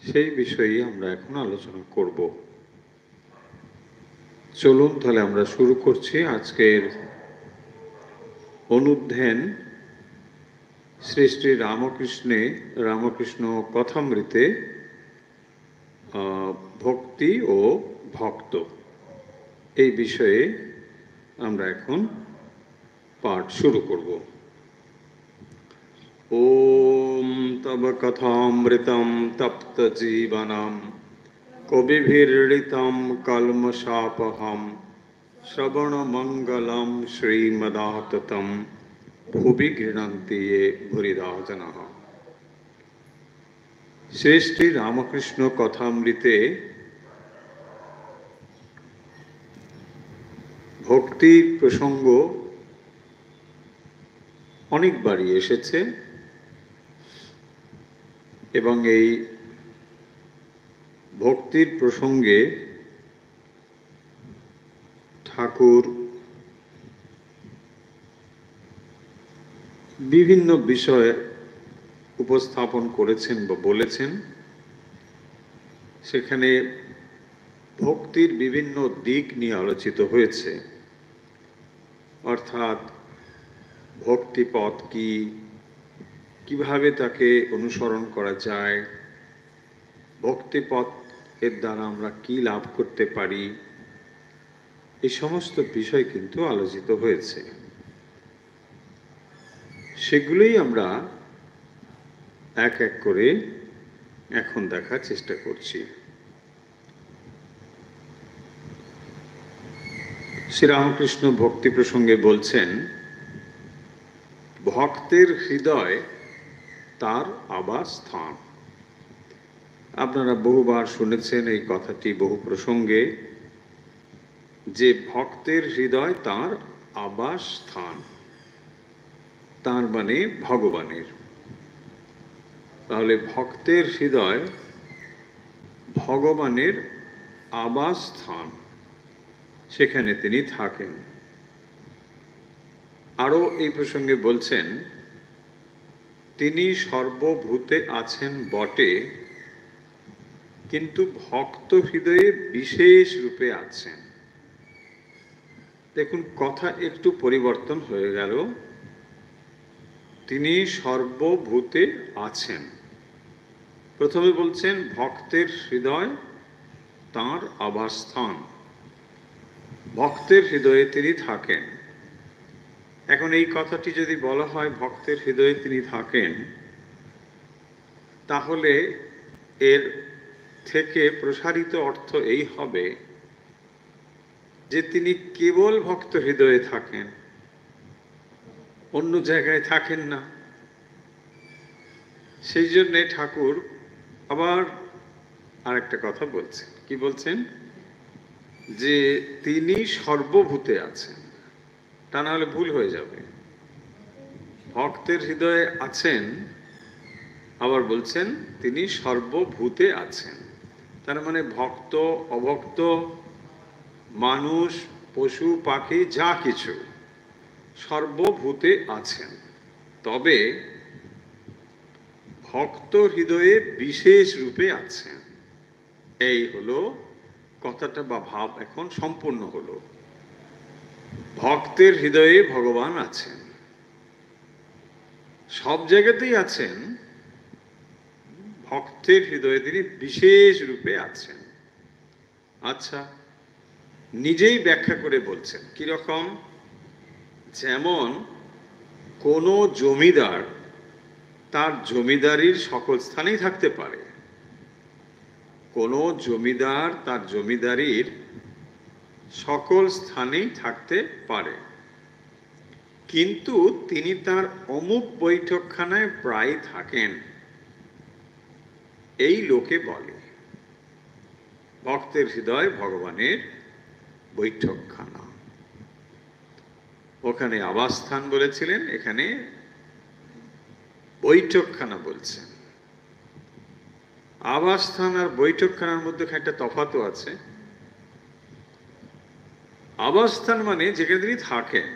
সেই বিষয়েই আমরা এখন আলোচনা করব। চলুন তাহলে আমরা শুরু করছি আজকের অনুধ্যান শ্রী শ্রী রামকৃষ্ণ কথামৃতে ভক্তি ও ভক্ত এই বিষয়ে আমরা এখন পাঠ শুরু করব। ওম তব কথামৃতম তপ্ত জীবনম কবিভিরৃতম কলমশাপহম শ্রবণমঙ্গলম শ্রীমদাততম ভুবি গৃহন্তি ये ভুরিদা জনঃ। শ্রী শ্রী রামকৃষ্ণ কথামৃতে ভক্তির প্রসঙ্গ অনেকবারই এসেছে এবং এই ভক্তির প্রসঙ্গে ঠাকুর বিভিন্ন বিষয় উপস্থাপন করেছেন বা বলেছেন। সেখানে ভক্তির বিভিন্ন দিক নিয়ে আলোচিত হয়েছে, অর্থাৎ ভক্তিপথ কি, কিভাবে তাকে অনুসরণ করা যায়, ভক্তিপথ এর দ্বারা আমরা কি লাভ করতে পারি, এই সমস্ত বিষয় কিন্তু আলোচিত হয়েছে। সেগুলোই আমরা এক এক করে এখন দেখার চেষ্টা করছি। শ্রীরামকৃষ্ণ ভক্তি প্রসঙ্গে বলছেন, ভক্তের হৃদয় তার আবাসস্থান। আপনারা বহুবার শুনেছেন এই কথাটি বহু প্রসঙ্গে, যে ভক্তের হৃদয় তার আবাসস্থান, তার মানে ভগবানের। তাহলে ভক্তের হৃদয় ভগবানের আবাসস্থান, সেখানে তিনি থাকেন। আরও এই প্রসঙ্গে বলছেন, তিনি সর্বভূতে আছেন বটে, কিন্তু ভক্ত হৃদয়ে বিশেষ রূপে আছেন। দেখুন, কথা একটু পরিবর্তন হয়ে গেল। তিনি সর্বভূতে আছেন, প্রথমে বলছেন ভক্তের হৃদয় তাঁর আবাসস্থান, ভক্তের হৃদয়ে তিনি থাকেন। এখন এই কথাটি যদি বলা হয় ভক্তের হৃদয়ে তিনি থাকেন, তাহলে এর থেকে প্রসারিত অর্থ এই হবে যে তিনি কেবল ভক্ত হৃদয়ে থাকেন, অন্য জায়গায় থাকেন না। সেই জন্যে ঠাকুর আবার আরেকটা কথা বলছেন। কি বলছেন? যে তিনি সর্বভূতে আছেন। তা না হলে ভুল হয়ে যাবে। ভক্তের হৃদয়ে আছেন, আবার বলছেন তিনি সর্বভূতে আছেন। তার মানে ভক্ত অভক্ত, মানুষ পশু পাখি যা কিছু সর্বভূতে আছেন। তবে ভক্ত হৃদয়ে বিশেষ রূপে আছেন। এই হলো কথাটা বা ভাব এখন সম্পূর্ণ হলো। ভক্তের হৃদয়ে ভগবান আছেন, সব জায়গাতেই আছেন, ভক্তের হৃদয়ে তিনি বিশেষ রূপে আছেন। আচ্ছা, নিজেই ব্যাখ্যা করে বলছেন কিরকম। যেমন কোনো জমিদার তার জমিদারির সকল স্থানেই থাকতে পারে, কোনো জমিদার তার জমিদারির সকল স্থানেই থাকতে পারে, কিন্তু তিনি তার অমুক বৈঠকখানায় প্রায় থাকেন, এই লোকে বলে। ভক্তের হৃদয় ভগবানের বৈঠকখানা। ওখানে আবাসস্থান বলেছিলেন, এখানে বৈঠকখানা বলছেন। আবাসস্থান আর বৈঠকখানার মধ্যে একটা তফাৎ আছে। আবাসস্থান মানে যেখানে তিনি থাকেন,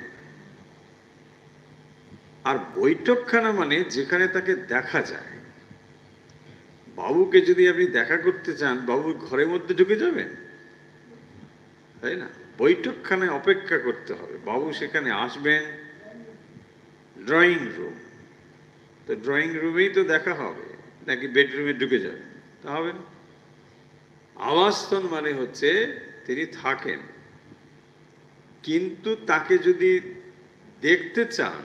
আর বৈঠকখানা মানে যেখানে তাকে দেখা যায়। বাবুকে যদি আপনি দেখা করতে চান, বাবুর ঘরের মধ্যে ঢুকে যাবেন? তাই না? বৈঠকখানায় অপেক্ষা করতে হবে, বাবু সেখানে আসবেন। ড্রয়িং রুম, তো ড্রয়িং রুমেই তো দেখা হবে, নাকি বেডরুমে ঢুকে যাবেন? তা হবে না। আবাসস্থল মানে হচ্ছে তিনি থাকেন, কিন্তু তাকে যদি দেখতে চান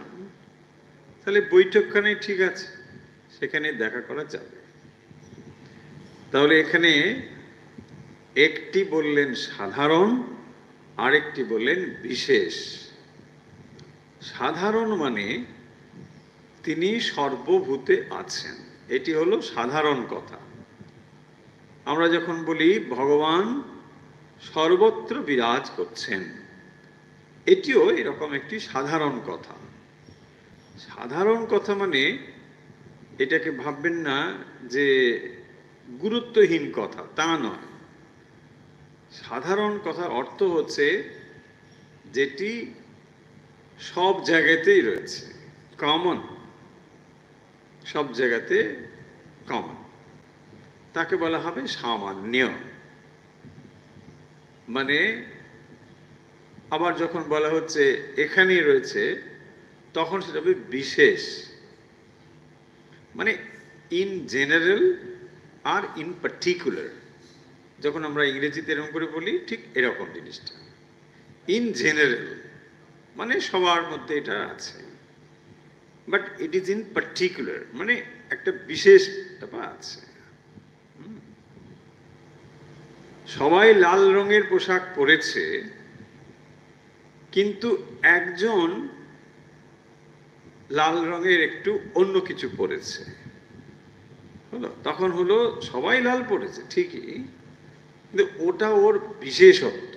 তাহলে বৈঠকখানায় ঠিক আছে, সেখানে দেখা করা যাবে। তাহলে এখানে একটি বললেন সাধারণ, আরেকটি বললেন বিশেষ। সাধারণ মানে তিনি সর্বভূতে আছেন, এটি হলো সাধারণ কথা। আমরা যখন বলি ভগবান সর্বত্র বিরাজ করছেন, এটিও এরকম একটি সাধারণ কথা। সাধারণ কথা মানে এটাকে ভাববেন না যে গুরুত্বহীন কথা, তা নয়। সাধারণ কথার অর্থ হচ্ছে যেটি সব জায়গাতেই রয়েছে, কমন, সব জায়গাতে কমন, তাকে বলা হবে সামান্য। মানে আবার যখন বলা হচ্ছে এখানেই রয়েছে, তখন সেটা হবে বিশেষ। মানে ইন জেনারেল আর ইন পার্টিকুলার। যখন আমরা ইংরেজিতে এরকম করে বলি, ঠিক এরকম জিনিসটা। ইন জেনারেল মানে সবার মধ্যে এটা আছে, but it is in particular মানে একটা বিশেষ ব্যাপার আছে। সবাই লাল রঙের পোশাক পরেছে, কিন্তু একজন লাল রঙের একটু অন্য কিছু পরেছে, হলো, তখন হলো সবাই লাল পরেছে ঠিকই, কিন্তু ওটা ওর বিশেষত্ব।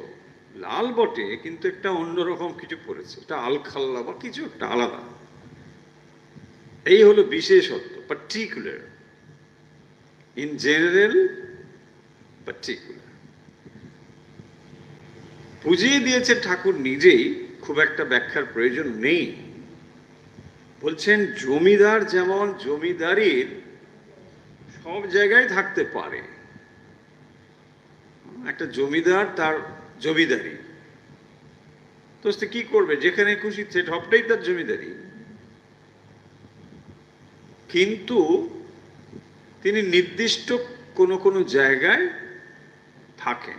লাল বটে, কিন্তু একটা অন্যরকম কিছু পরেছে, এটা আলখাল্লা বা কিছু একটা আলাদা। এই হলো বিশেষত্ব, পার্টিকুলার। In general, particular. বুঝিয়ে দিয়েছে ঠাকুর নিজেই, খুব একটা ব্যাখ্যার প্রয়োজন নেই। বলছেন জমিদার যেমন জমিদারির সব জায়গায় থাকতে পারে। একটা জমিদার তার জমিদারি, তো সে কি করবে, যেখানে খুশি সবটাই তার জমিদারি। কিন্তু তিনি নির্দিষ্ট কোনো কোনো জায়গায় থাকেন,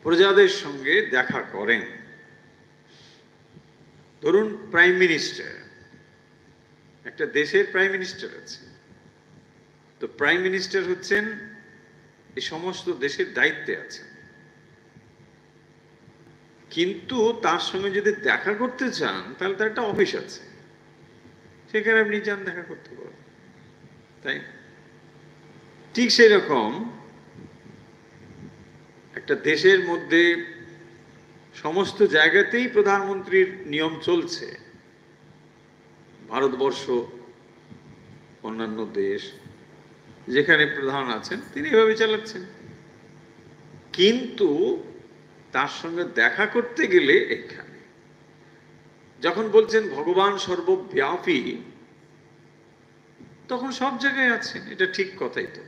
প্রজাদের সঙ্গে দেখা করেন। ধরুন প্রাইম মিনিস্টার, একটা দেশের প্রাইম মিনিস্টার আছে, তো প্রাইম মিনিস্টার হচ্ছেন এই সমস্ত দেশের দায়িত্বে আছেন। কিন্তু তার সঙ্গে যদি দেখা করতে চান, তাহলে তার একটা অফিস আছে, সেখানে আপনি যান, দেখা করতে পারেন, তাই? ঠিক সেই রকম একটা দেশের মধ্যে সমস্ত জায়গাতেই প্রধানমন্ত্রীর নিয়ম চলছে। ভারতবর্ষ, অন্যান্য দেশ, যেখানে প্রধান আছেন তিনি এভাবে চালাচ্ছেন। কিন্তু তার সঙ্গে দেখা করতে গেলে এখানে, যখন বলছেন ভগবান সর্বব্যাপী, তখন সব জায়গায় আছেন, এটা ঠিক কথাই তো।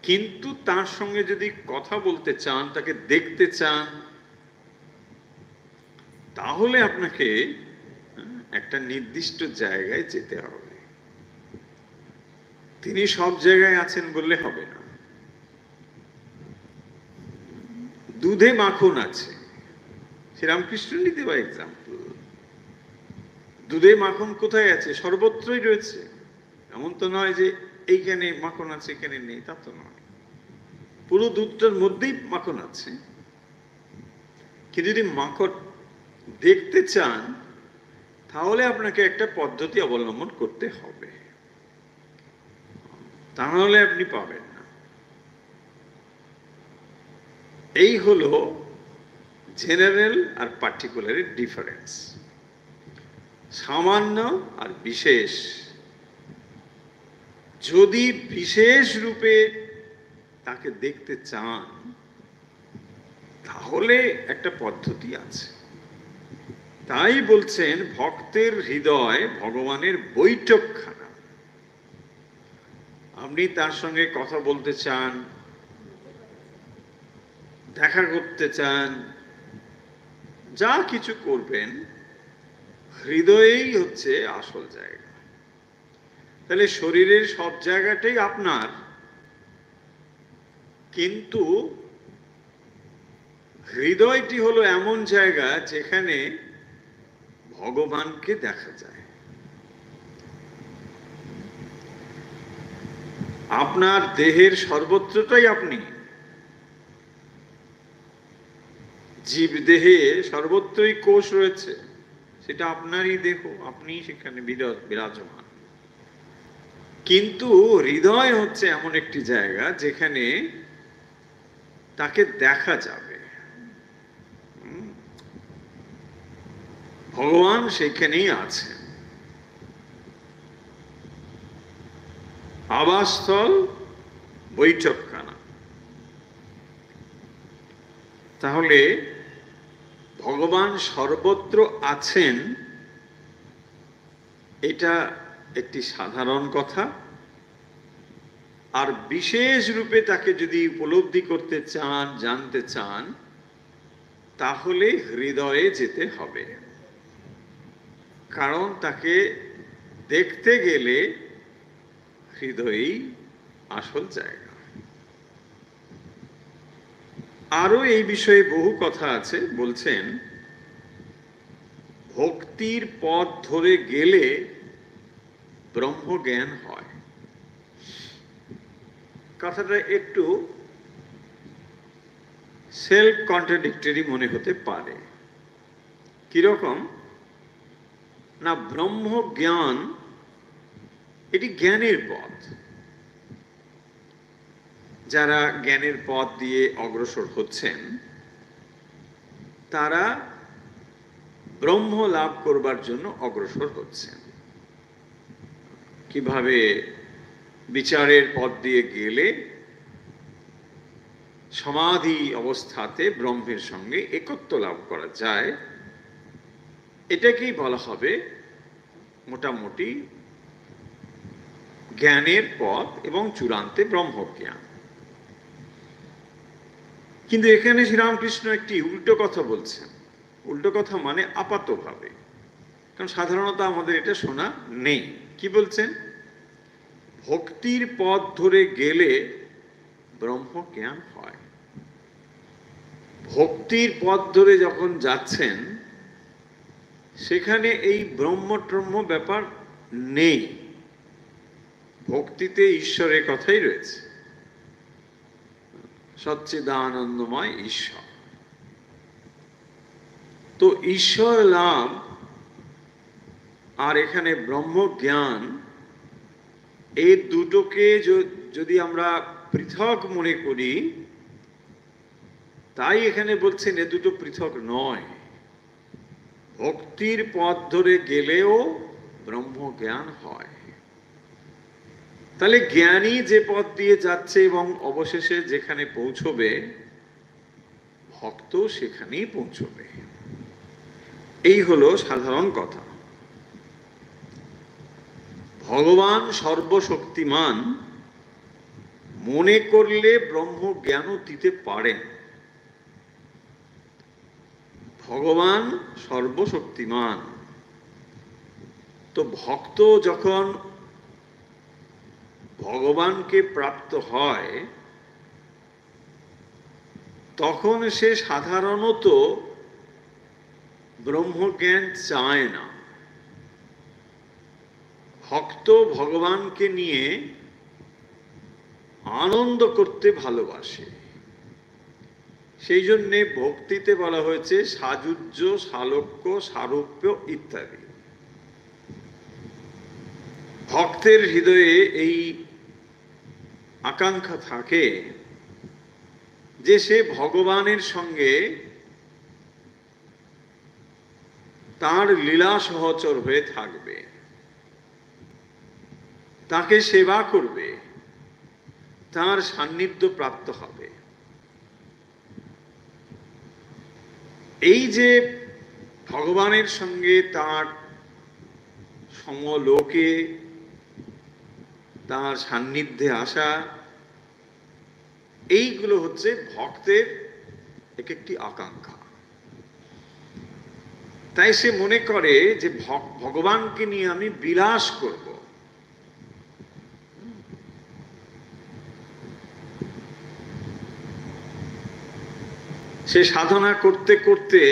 কিন্তু তার সঙ্গে যদি কথা বলতে চান, তাকে দেখতে চান, তাহলে আপনাকে একটা নির্দিষ্ট জায়গায় যেতে হবে। তিনি সব জায়গায় আছেন বললে হবে না। দুধে মাখন আছে, শ্রীরামকৃষ্ণ নিতে পারে এক্সাম্পল। দুধে মাখন কোথায় আছে? সর্বত্রই রয়েছে। এমন তো নয় যে এইখানে মাখন আছে এখানে নেই, তা তো নয়। পুরো দুধটার মধ্যেই মাখন আছে। কিন্তু যদি মাখন দেখতে চান, তাহলে আপনাকে একটা পদ্ধতি অবলম্বন করতে হবে, তাহলে আপনি পাবেন না। এই হলো জেনারেল আর পার্টিকুলারের ডিফারেন্স, সামান্য আর বিশেষ। যদি বিশেষ রূপে তাকে দেখতে চান, তাহলে একটা পদ্ধতি আছে। তাই বলছেন ভক্তের হৃদয় ভগবানের বৈঠকখানা। আপনি তার সঙ্গে কথা বলতে চান, দেখা করতে চান, যা কিছু করবেন, হৃদয়েই হচ্ছে আসল জায়গা। তাহলে শরীরের সব জায়গাটাই আপনার, কিন্তু হৃদয়টি হলো এমন জায়গা যেখানে ভগবানকে দেখা যায়। আপনার দেহের সর্বত্রটাই আপনি, জীব দেহে সর্বত্রই কোষ রয়েছে, সেটা আপনারই দেহ, আপনি সেখানে বিরাজমান। কিন্তু হৃদয় হচ্ছে এমন একটি জায়গা যেখানে তাকে দেখা যাবে, ভগবান সেখানেই আছে। আবাসস্থল বৈঠকখানা। তাহলে ভগবান সর্বত্র আছেন, এটা একটি সাধারণ কথা। আর বিশেষ রূপে তাকে যদি উপলব্ধি করতে চান, জানতে চান, তাহলে হৃদয়ে যেতে হবে। কারণ তাকে দেখতে গেলে হৃদয়েই আসল জায়গা। আরো এই বিষয়ে বহু কথা আছে। বলছেন, ভক্তির পথ ধরে গেলে ব্রহ্মজ্ঞান হয়। কথাটা একটু সেলফ কন্ট্রাডিক্টরি মনে হতে পারে। কিরকম না, ব্রহ্মজ্ঞান এটি জ্ঞানের পথ। যারা জ্ঞানের পথ দিয়ে অগ্রসর হচ্ছেন, তারা ব্রহ্ম লাভ করবার জন্য অগ্রসর হচ্ছেন। কিভাবে বিচারের পথ দিয়ে গেলে সমাধি অবস্থাতে ব্রহ্মের সঙ্গে একত্ব লাভ করা যায়, এটাকেই বলা হবে মোটামুটি জ্ঞানের পথ এবং চূড়ান্তে ব্রহ্মজ্ঞান। কিন্তু এখানে শ্রীরামকৃষ্ণ একটি উল্টো কথা বলছেন। উল্টো কথা মানে আপাতভাবে, কারণ সাধারণত আমাদের এটা শোনা নেই। কি বলছেন? ভক্তির পথ ধরে গেলে ব্রহ্মজ্ঞান হয়। ভক্তির পথ ধরে যখন যাচ্ছেন, সেখানে এই ব্রহ্ম ব্যাপার নেই। ভক্তিতে ঈশ্বরের কথাই রয়েছে, সচ্চিদানন্দময় ঈশ্বর। তো ঈশ্বর লাভ আর এখানে ব্রহ্মজ্ঞান, এই দুটোকে যদি আমরা পৃথক মনে করি, তাই এখানে বলছেন এ দুটো পৃথক নয়। ভক্তির পথ ধরে গেলেও ব্রহ্মজ্ঞান হয়। তাহলে জ্ঞানী যে পথ দিয়ে যাচ্ছে এবং অবশেষে যেখানে পৌঁছবে, ভক্ত সেখানেই পৌঁছবে। এই হলো সাধারণ কথা। ভগবান সর্বশক্তিমান মনে করলে ব্রহ্মজ্ঞানও দিতে পারেন। ভগবান সর্বশক্তিমান। তো ভক্ত যখন ভগবানকে প্রাপ্ত হয়, তখন সে সাধারণত ব্রহ্মজ্ঞান চায় না। ভক্ত ভগবানকে নিয়ে আনন্দ করতে ভালোবাসে। সেই জন্যে ভক্তিতে বলা হয়েছে সাযুজ্য, সালোক্য, সারূপ্য ইত্যাদি। ভক্তের হৃদয়ে এই আকাঙ্ক্ষা থাকে যে সে ভগবানের সঙ্গে তার লীলা সহচর হয়ে থাকবে, তাকে সেবা করবে, তার সান্নিধ্য প্রাপ্ত হবে। এই যে ভগবানের সঙ্গে তার সমলোকে তার সান্নিধ্যে আসা, এইগুলো হচ্ছে ভক্তের এক একটি আকাঙ্ক্ষা। তাই সে মনে করে যে ভগবানকে নিয়ে আমি বিলাস করব। সে সাধনা করতে করতে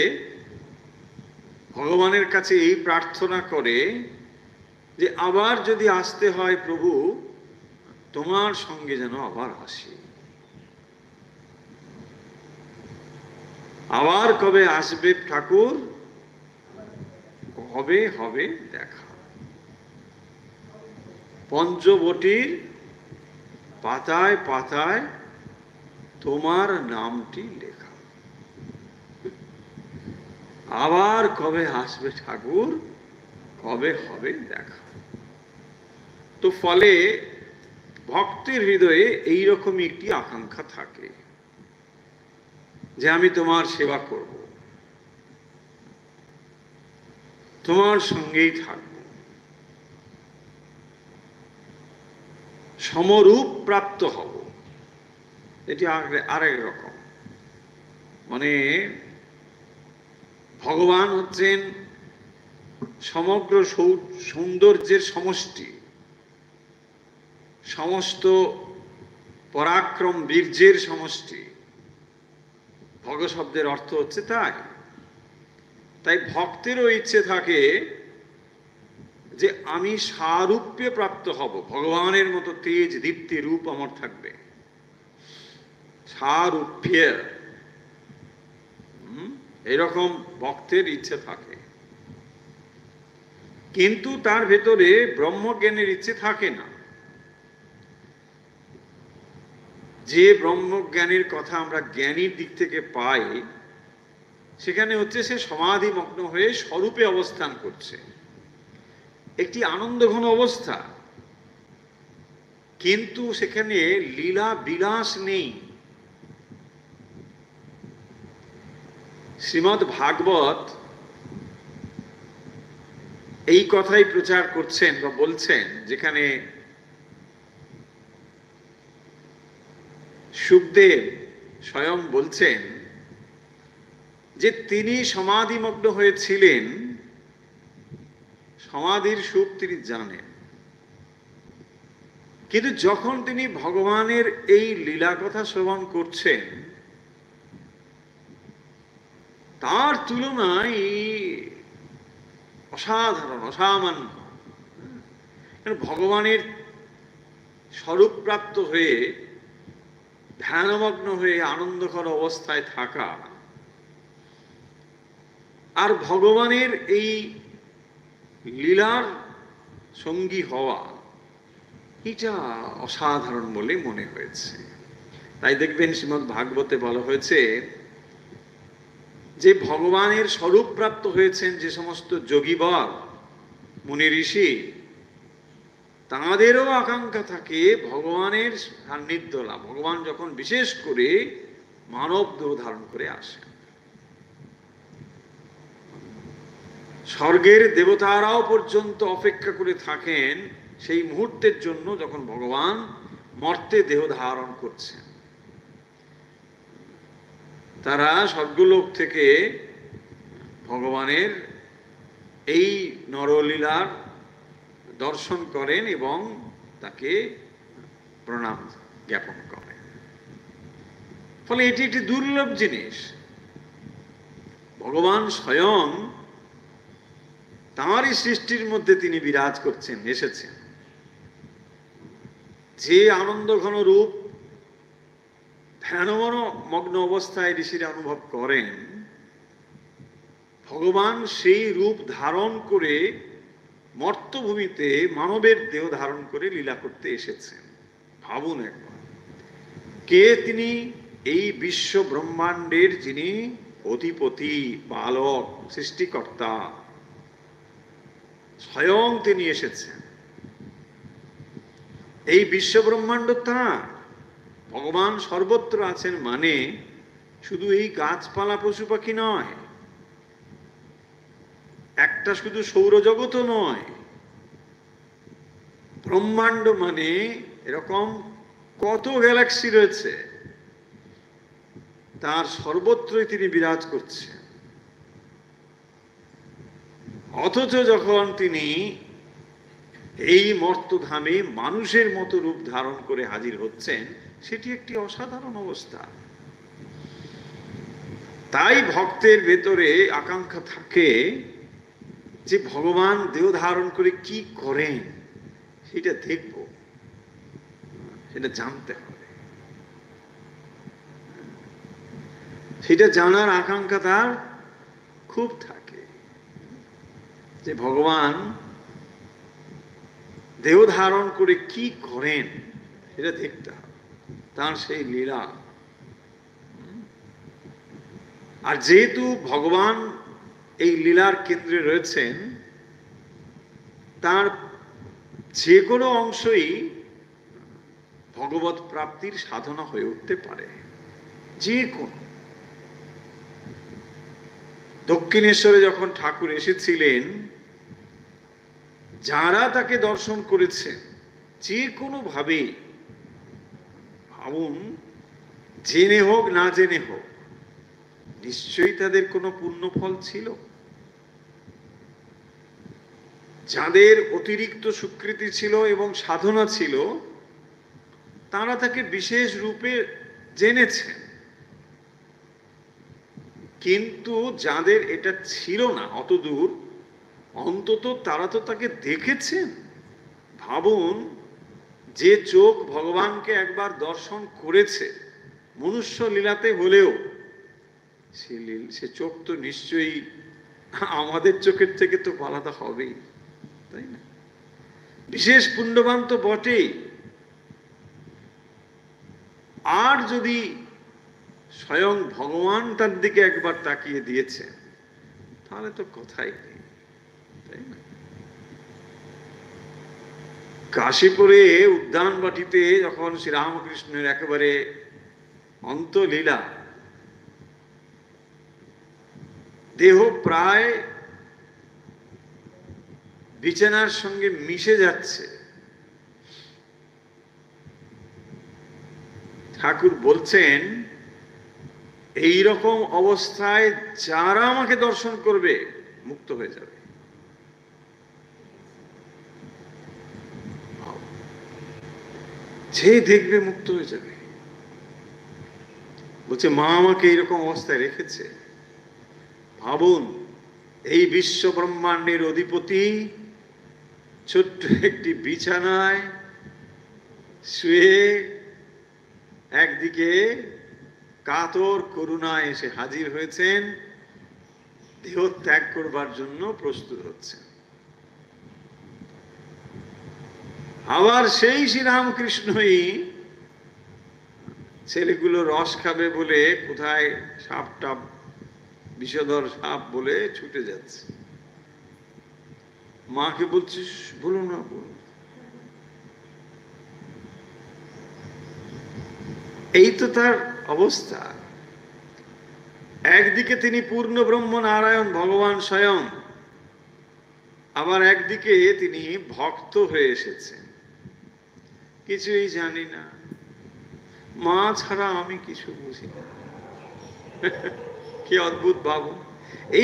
ভগবানের কাছে এই প্রার্থনা করে যে আবার যদি আসতে হয় প্রভু, তোমার সঙ্গে যেন আবার আসি, আবার কবে আসবে ঠাকুর, কবে হবে দেখা। পঞ্চবটির পাতায় পাতায় তোমার নামটি লেখা, আবার কবে আসবে ঠাকুর, কবে হবে দেখা। তো ফলে ভক্তের হৃদয়ে এইরকমই একটি আকাঙ্ক্ষা থাকে যে আমি তোমার সেবা করব, তোমার সঙ্গেই থাকব, সমরূপ প্রাপ্ত হব। এটি আরেক রকম, মানে ভগবান হচ্ছেন সমগ্র সৌন্দর্যের সমষ্টি, সমস্ত পরাক্রম বীর্যের সমষ্টি। ভগ শব্দের অর্থ হচ্ছে তাই। তাই ভক্তেরও ইচ্ছে থাকে যে আমি সারূপ্যে প্রাপ্ত হব, ভগবানের মতো তেজ দীপ্তি রূপ আমার থাকবে, সারূপ্যে, এরকম ভক্তের ইচ্ছে থাকে। কিন্তু তার ভেতরে ব্রহ্মজ্ঞানের ইচ্ছে থাকে না। যে ব্রহ্মজ্ঞানের কথা আমরা জ্ঞানীর দিক থেকে পাই, সেখানে হচ্ছে সে সমাধিমগ্ন হয়ে স্বরূপে অবস্থান করছে, একটি আনন্দঘন অবস্থা, কিন্তু সেখানে লীলা বিলাস নেই। শ্রীমদ্ ভাগবত এই কথাই প্রচার করছেন বা বলছেন, যেখানে শুকদেব স্বয়ং বলছেন যে তিনি সমাধিমগ্ন হয়েছিলেন, সমাধির সুখ তিনি জানেন, কিন্তু যখন তিনি ভগবানের এই লীলা কথা শ্রবণ করছেন, তার তুলনায় অসাধারণ, অসামান্য। ভগবানের স্বরূপ প্রাপ্ত হয়ে ধ্যানমগ্ন হয়ে আনন্দকর অবস্থায় থাকা আর ভগবানের এই লীলার সঙ্গী হওয়া, এটা অসাধারণ বলে মনে হয়েছে। তাই দেখবেন শ্রীমদ্ ভাগবতে বলা হয়েছে যে ভগবানের স্বরূপ প্রাপ্ত হয়েছেন যে সমস্ত যোগীবর মুনি ঋষি, তাঁদেরও আকাঙ্ক্ষা থাকে ভগবানের সান্নিধ্য লাভ। ভগবান যখন বিশেষ করে মানব দেহ ধারণ করে আসেন, স্বর্গের দেবতারাও পর্যন্ত অপেক্ষা করে থাকেন সেই মুহূর্তের জন্য, যখন ভগবান মর্তে দেহ ধারণ করছেন। তারা স্বর্গলোক থেকে ভগবানের এই নরলীলার দর্শন করেন এবং তাকে প্রণাম জ্ঞাপন করেন। ফলে এটি একটি দুর্লভ জিনিস। ভগবান স্বয়ং তাঁরই সৃষ্টির মধ্যে তিনি বিরাজ করছেন, এসেছেন। যে আনন্দ ঘন রূপ ধ্যানমগ্ন অবস্থায় ঋষিরা অনুভব করেন, ভগবান সেই রূপ ধারণ করে মর্তভূমিতে মানবের দেহ ধারণ করে লীলা করতে এসেছেন। ভাবুন একবার, কে তিনি? এই বিশ্ব ব্রহ্মাণ্ডের যিনি অধিপতি, পালক, সৃষ্টিকর্তা, স্বয়ং তিনি এসেছেন। এই বিশ্ব ব্রহ্মাণ্ড তাঁর। ভগবান সর্বত্র আছেন মানে শুধু এই গাছপালা পশু পাখি নয়, একটা শুধু সৌরজগতও নয়, ব্রহ্মাণ্ড মানে এরকম কত গ্যালাক্সি রয়েছে, তার সর্বত্রই তিনি বিরাজ করছেন। অথচ যখন তিনি এই মর্তধামে মানুষের মতো রূপ ধারণ করে হাজির হচ্ছেন, সেটি একটি অসাধারণ অবস্থা। তাই ভক্তের ভেতরে আকাঙ্ক্ষা থাকে যে ভগবান দেহ ধারণ করে কি করেন সেটা দেখব, সেটা জানতে হবে, সেটা জানার আকাঙ্ক্ষা তার খুব থাকে যে ভগবান দেহ ধারণ করে কি করেন সেটা দেখতে হবে, তার সেই লীলা। আর যেহেতু ভগবান এই লীলার কেন্দ্রে রয়েছেন, তার যে কোনো অংশই ভগবত প্রাপ্তির সাধনা হয়ে উঠতে পারে। যে কোনো দক্ষিণেশ্বরে যখন ঠাকুর এসেছিলেন, যারা তাকে দর্শন করেছেন যে কোনো ভাবে, ভাবুন, জেনে হোক না জেনে হোক, নিশ্চয়ই তাদের কোনো পুণ্যফল ছিল। যাদের অতিরিক্ত স্বীকৃতি ছিল এবং সাধনা ছিল, তারা তাকে বিশেষ রূপে জেনেছেন। কিন্তু যাদের এটা ছিল না অতদূর, অন্তত তারা তো তাকে দেখেছেন। ভাবুন, যে চোখ ভগবানকে একবার দর্শন করেছে মনুষ্য লীলাতে হলেও, সে চোখ তো নিশ্চয়ই আমাদের চোখের থেকে তো আলাদা হবেই, তাই না? বিশেষ পুণ্যবান তো বটেই। আর যদি স্বয়ং ভগবান তার দিকে একবার তাকিয়ে দিয়েছে, তাহলে তো কথাই নেই, তাই না? কাশীপুরে উদ্যানবাটিতে যখন শ্রীরামকৃষ্ণের একেবারে অন্তলীলা, দেহ প্রায় বিছানার সঙ্গে মিশে যাচ্ছে, ঠাকুর বলছেন, এই রকম অবস্থায় যারা আমাকে দর্শন করবে মুক্ত হয়ে যাবে। যে দেখবে মুক্ত হয়ে যাবে। বলছে, মা আমাকে এইরকম অবস্থায় রেখেছে। ভাবুন, এই বিশ্ব ব্রহ্মাণ্ডের অধিপতি ছোট্ট একটি বিছানায় শুয়ে একদিকে কাতর করুণায় এসে হাজির হয়েছেন, দেহ ত্যাগ করবার জন্য প্রস্তুত হচ্ছেন। আবার সেই শ্রীরামকৃষ্ণই ছেলেগুলো রস খাবে বলে কোথায় সাপ টাপ, বিষধর সাপ বলে ছুটে যাচ্ছে। মাকে বলছিস, বলো না, বলো। এই তো তার অবস্থা। একদিকে তিনি পূর্ণ ব্রহ্ম নারায়ণ ভগবান স্বয়ং, আবার একদিকে তিনি ভক্ত হয়ে এসেছেন। কিছুই জানি না, মা ছাড়া আমি কিছু বুঝি না। কি অদ্ভুত ভাবো!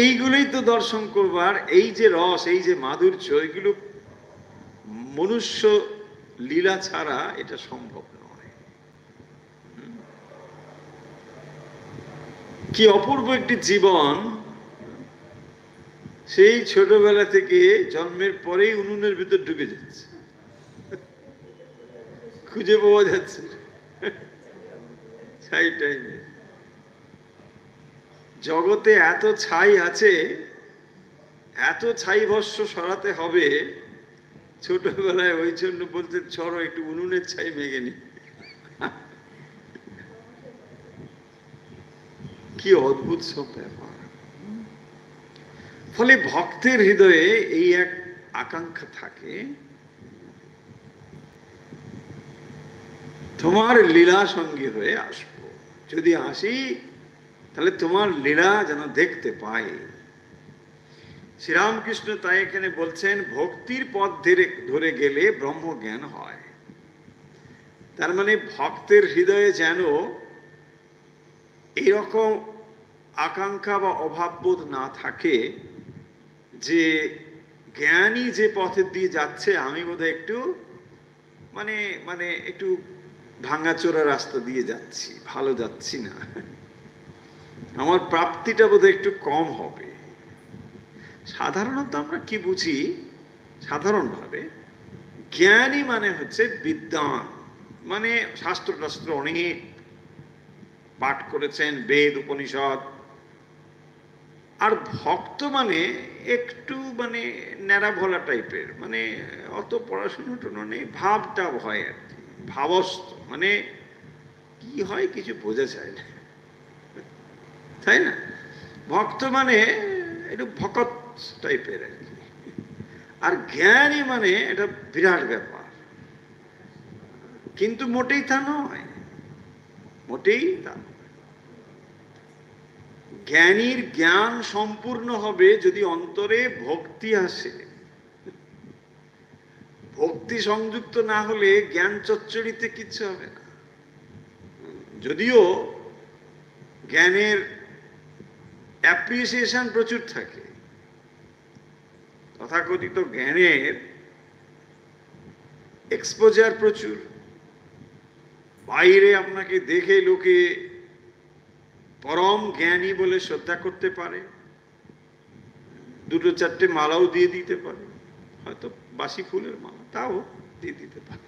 এইগুলোই তো দর্শন করবার, এই যে রস, এই যে মাধুর্য, এগুলো মনুষ্য লীলা ছাড়া এটা সম্ভব নয়। কি অপূর্ব একটি জীবন! সেই ছোটবেলা থেকে জন্মের পরেই উনুনের ভিতর ঢুকে যাচ্ছে, খুঁজে পাওয়া যাচ্ছে ছাইটাই নেই। জগতে এত ছাই আছে, এত ছাই ভস্য সরাতে হবে। ছোটবেলায় ওই জন্য বলতে, চলো একটু উনুনের ছাই মেঘে নি। কি অদ্ভুত সব ব্যাপার! ফলে ভক্তের হৃদয়ে এই এক আকাঙ্ক্ষা থাকে, তোমার লীলা সঙ্গী হয়ে আসবো। যদি আসি তাহলে তোমার লীলা যেন দেখতে পাই। শ্রীরামকৃষ্ণ তাই এখানে বলছেন ভক্তির পথ ধরে ধরে গেলে ব্রহ্মজ্ঞান হয়। তার মানে ভক্তের হৃদয়ে যেন এরকম আকাঙ্ক্ষা বা অভাববোধ না থাকে যে জ্ঞানী যে পথের দিয়ে যাচ্ছে আমি বোধহয় একটু মানে মানে একটু ভাঙাচোরা রাস্তা দিয়ে যাচ্ছি, ভালো যাচ্ছি না, আমার প্রাপ্তিটা বোধহয় একটু কম হবে। সাধারণত আমরা কি বুঝি, সাধারণভাবে জ্ঞানী মানে হচ্ছে বিদ্বান, মানে শাস্ত্র টাস্ত্র অনেক পাঠ করেছেন, বেদ উপনিষদ। আর ভক্ত মানে একটু মানে ন্যাড়া ভোলা টাইপের, মানে অত পড়াশুনো টুনো নেই, ভাবটা হয় আর কি, ভাবস্থ, মানে কি হয় কিছু বোঝা যায় না, তাই না? ভক্ত মানে একটু ভকত টাইপের আর কি। আর জ্ঞানী মানে এটা বিরাট ব্যাপার, কিন্তু মোটেই তা নয়, মোটেই তা নয়। জ্ঞানীর জ্ঞান সম্পূর্ণ হবে যদি অন্তরে ভক্তি আসে। ভক্তি সংযুক্ত না হলে জ্ঞান চচ্চড়িতে কিচ্ছু হবে না। যদিও জ্ঞানের অ্যাপ্রিসিয়েশন প্রচুর থাকে, তথাকথিত জ্ঞানের এক্সপোজার প্রচুর, বাইরে আপনাকে দেখে লোকে পরম জ্ঞানী বলে শ্রদ্ধা করতে পারে, দুটো চারটে মালাও দিয়ে দিতে পারে, হয়তো বাসি ফুলের মালা তাও দিয়ে দিতে পারে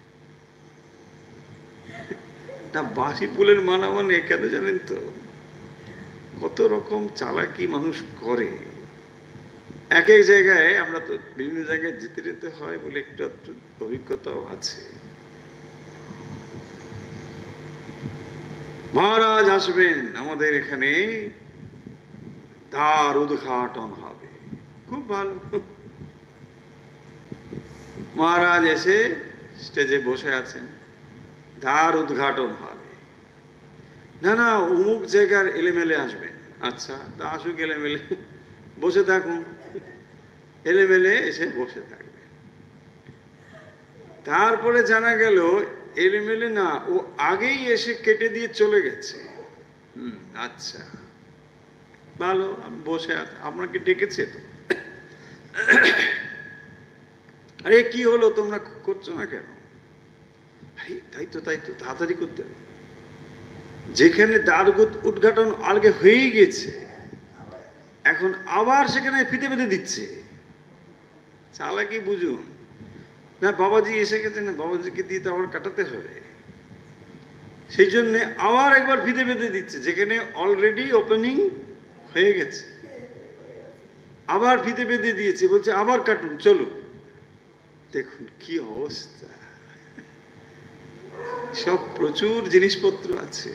না। বাসি ফুলের মালা মানে কেন জানেন তো, কত রকম চালাকি মানুষ করে। এক এক জায়গায় আমরা তো বিভিন্ন জায়গায় যেতে যেতে হয় বলে একটু অভিজ্ঞতাও আছে। মহারাজ আসবেন আমাদের এখানে, দ্বার উদ্ঘাটন হবে, খুব ভালো। মহারাজ এসে স্টেজে বসে আছেন, দ্বার উদ্ঘাটন হবে। না না অমুক জায়গার এলেমেলে আসবেন। আচ্ছা তা আসুক এলেমেলে, বসে থাকুন, এলেমেলে এসে বসে থাকবে। তারপরে জানা গেল এলেমেলে না, ও আগেই এসে কেটে দিয়ে চলে গেছে। আচ্ছা ভালো, বসে আপনাকে ডেকেছে তো। আরে কি হলো, তোমরা করছো না কেন? তাই তো তাই তো, তাড়াতাড়ি করতে হবে। যেখানে দ্বার উদ্ঘাটন আগে হয়েই গেছে, এখন আবার সেখানে ফিতে বেঁধে দিচ্ছে। চালাকি বুঝুন না, বাবাজি এসে গেছে না, বাবাজিকে দিয়ে তো আবার কাটাতে হবে, সেই জন্য আবার একবার ফিতে বেঁধে দিচ্ছে। যেখানে অলরেডি ওপেনিং হয়ে গেছে আবার ফিতে বেঁধে দিয়েছে, বলছে আবার কাটুন চলো। দেখুন কি অবস্থা, সব প্রচুর জিনিসপত্র আছে,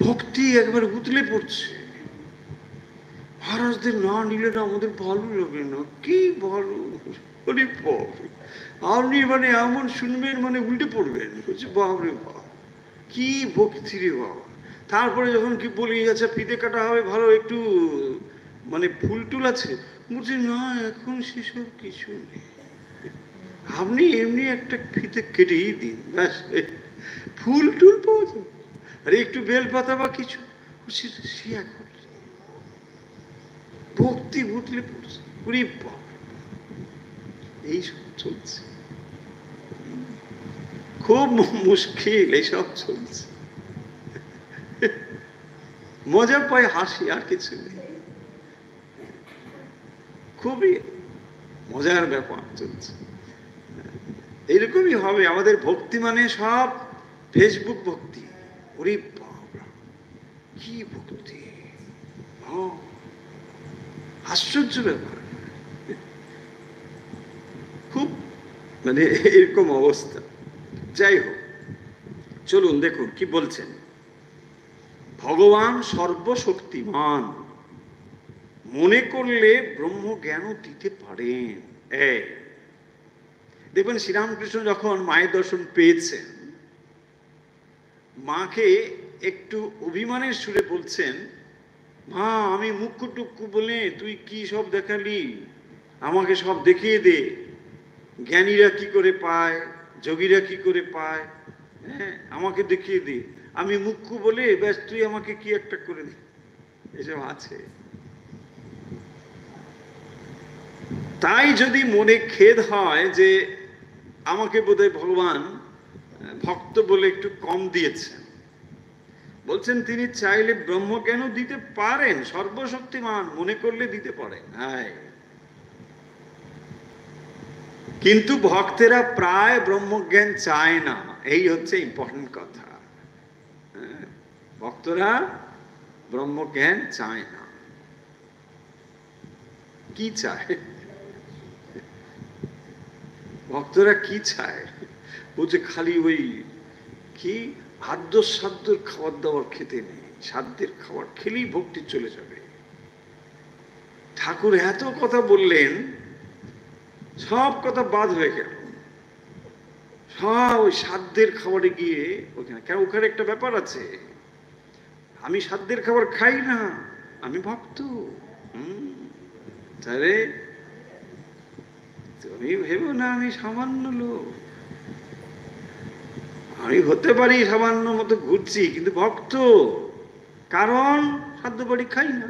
ভক্তি একবার উতলে পড়ছে। মহারাজদের না নিলে না আমাদের ভালো লাগে না, কি ভালো, আপনি মানে এমন শুনবেন মানে উল্টে পড়বেন, বলছে বাবরে বাবা কি ভক্তি রে বাবা। তারপরে যখন কি বলি আচ্ছা ফিতে কাটা হবে, ভালো একটু মানে ফুল টুল আছে, বলছি না এখন সেসব কিছু নেই, আপনি এমনি একটা ফিতে কেটেই দিন ব্যাস, ফুল টুল পাওয়া যাবে, আরে একটু বেল পাতা বা কিছু, সে এখন ভক্তি উতলে পড়ছে। এইসব চলছে, খুব মুশকিল এইসব চলছে। মজা পায়, হাসি, আর কিছু নেই, খুবই মজার ব্যাপার চলছে। এইরকমই হবে আমাদের ভক্তি, মানে সব ফেসবুক ভক্তি। ওরে বাবা কি ভক্তি, আশ্চর্য ব্যাপার, খুব মানে এরকম অবস্থা। যাই হোক, চলুন দেখুন কি বলছেন। ভগবান সর্বশক্তিমান, মনে করলে ব্রহ্ম জ্ঞানও দিতে পারেন। দেখবেন শ্রীরামকৃষ্ণ যখন মায়ের দর্শন পেয়েছেন, মাকে একটু অভিমানের সুরে বলছেন মা আমি মুক্কু টুক্কু বলে তুই কি সব দেখালি, আমাকে সব দেখিয়ে দে, জ্ঞানীরা কি করে পায়, যোগীরা কি করে পায়, হ্যাঁ আমাকে দেখিয়ে দে, আমি মুক্কু বলে ব্যাস তুই আমাকে কি একটা করে দে। এসব আছে। তাই যদি মনে খেদ হয় যে আমাকে বোধহয় ভগবান ভক্ত বলে একটু কম দিয়েছেন, বলছেন তিনি চাইলে ব্রহ্মজ্ঞানও দিতে পারেন, সর্বশক্তিমান মনে করলে দিতে পারেন। হ্যাঁ, কিন্তু ভক্তেরা প্রায় ব্রহ্মজ্ঞান চায় না, এই হচ্ছে ইম্পর্টেন্ট কথা। ভক্তরা ব্রহ্মজ্ঞান চায় না। কি চায় ভক্তরা? কি চায়? বলছে খালি ওই কি আদ্য সাধ্যের খাবার দাবার খেতে নেই, সাধ্যের খাবার খেলেই ভক্তি চলে যাবে। ঠাকুর এত কথা বললেন, সব কথা বাদ হয়ে গেল, সব ওই সাধ্যের খাবারে গিয়ে ওখানে। কেন? ওখানে একটা ব্যাপার আছে, আমি সাধ্যের খাবার খাই না, আমি ভক্ত। তাহলে তুমি ভেবো না আমি সামান্য লোক, আমি হতে পারি সামান্য মতো ঘুরছি, কিন্তু ভক্ত, কারণ সাধ্য বাড়ি খাই না।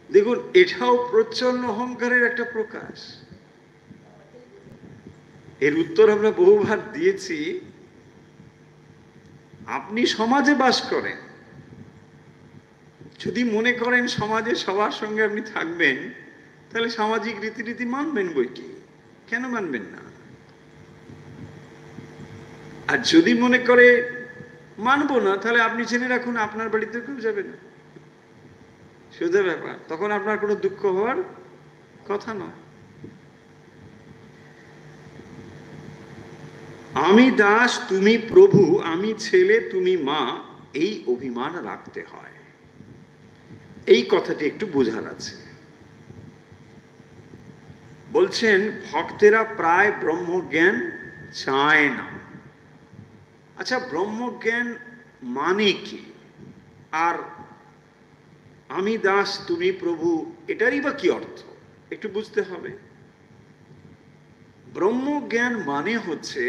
দেখুন, এটাও প্রচন্ড অহংকারের একটা প্রকাশ। এর উত্তর আমরা বহুবার দিয়েছি। আপনি সমাজে বাস করেন, যদি মনে করেন সমাজে সবার সঙ্গে আপনি থাকবেন, তাহলে সামাজিক রীতিনীতি মানবেন বই কি, কেন মানবেন না? আর যদি মনে করে মানবো না, তাহলে আপনি জেনে রাখুন আপনার বাড়িতে কেউ যাবে না, সোজা ব্যাপার। তখন আপনার কোনো দুঃখ হওয়ার কথা নয়। আমি দাস তুমি প্রভু, আমি ছেলে তুমি মা, এই অভিমান রাখতে হয়। এই কথাটি একটু বোঝার আছে। বলছেন ভক্তেরা প্রায় ব্রহ্মজ্ঞান চায় না। আচ্ছা, ব্রহ্মজ্ঞান মানে কি? আর আমি দাস তুমি প্রভু, এটারই বা কি অর্থ একটু বুঝতে হবে। ব্রহ্মজ্ঞান মানে হচ্ছে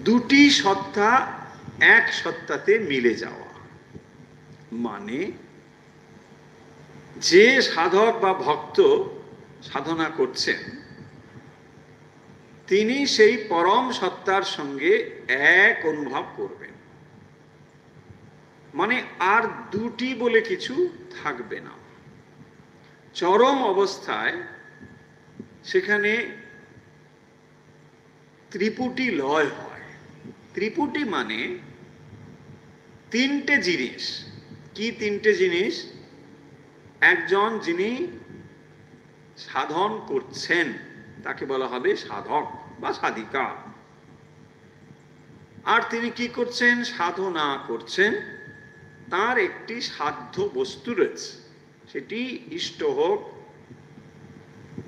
দুটি সত্তা এক সত্তাতে মিলে যাওয়া। মানে যে সাধক বা ভক্ত সাধনা করছেন, তিনি সেই পরম সত্তার সঙ্গে এক অনুভব করবেন। মানে আর দুটি বলে কিছু থাকবে না। চরম অবস্থায় সেখানে ত্রিপুটি লয় হয়। ত্রিপুটি মানে তিনটে জিনিস। কি তিনটে জিনিস? একজন যিনি সাধন করছেন তাকে বলা হবে সাধক বা সাধিকা। আর তিনি কি করছেন? সাধনা করছেন। তার একটি সাধ্য বস্তু রয়েছে, সেটি ইষ্ট হোক,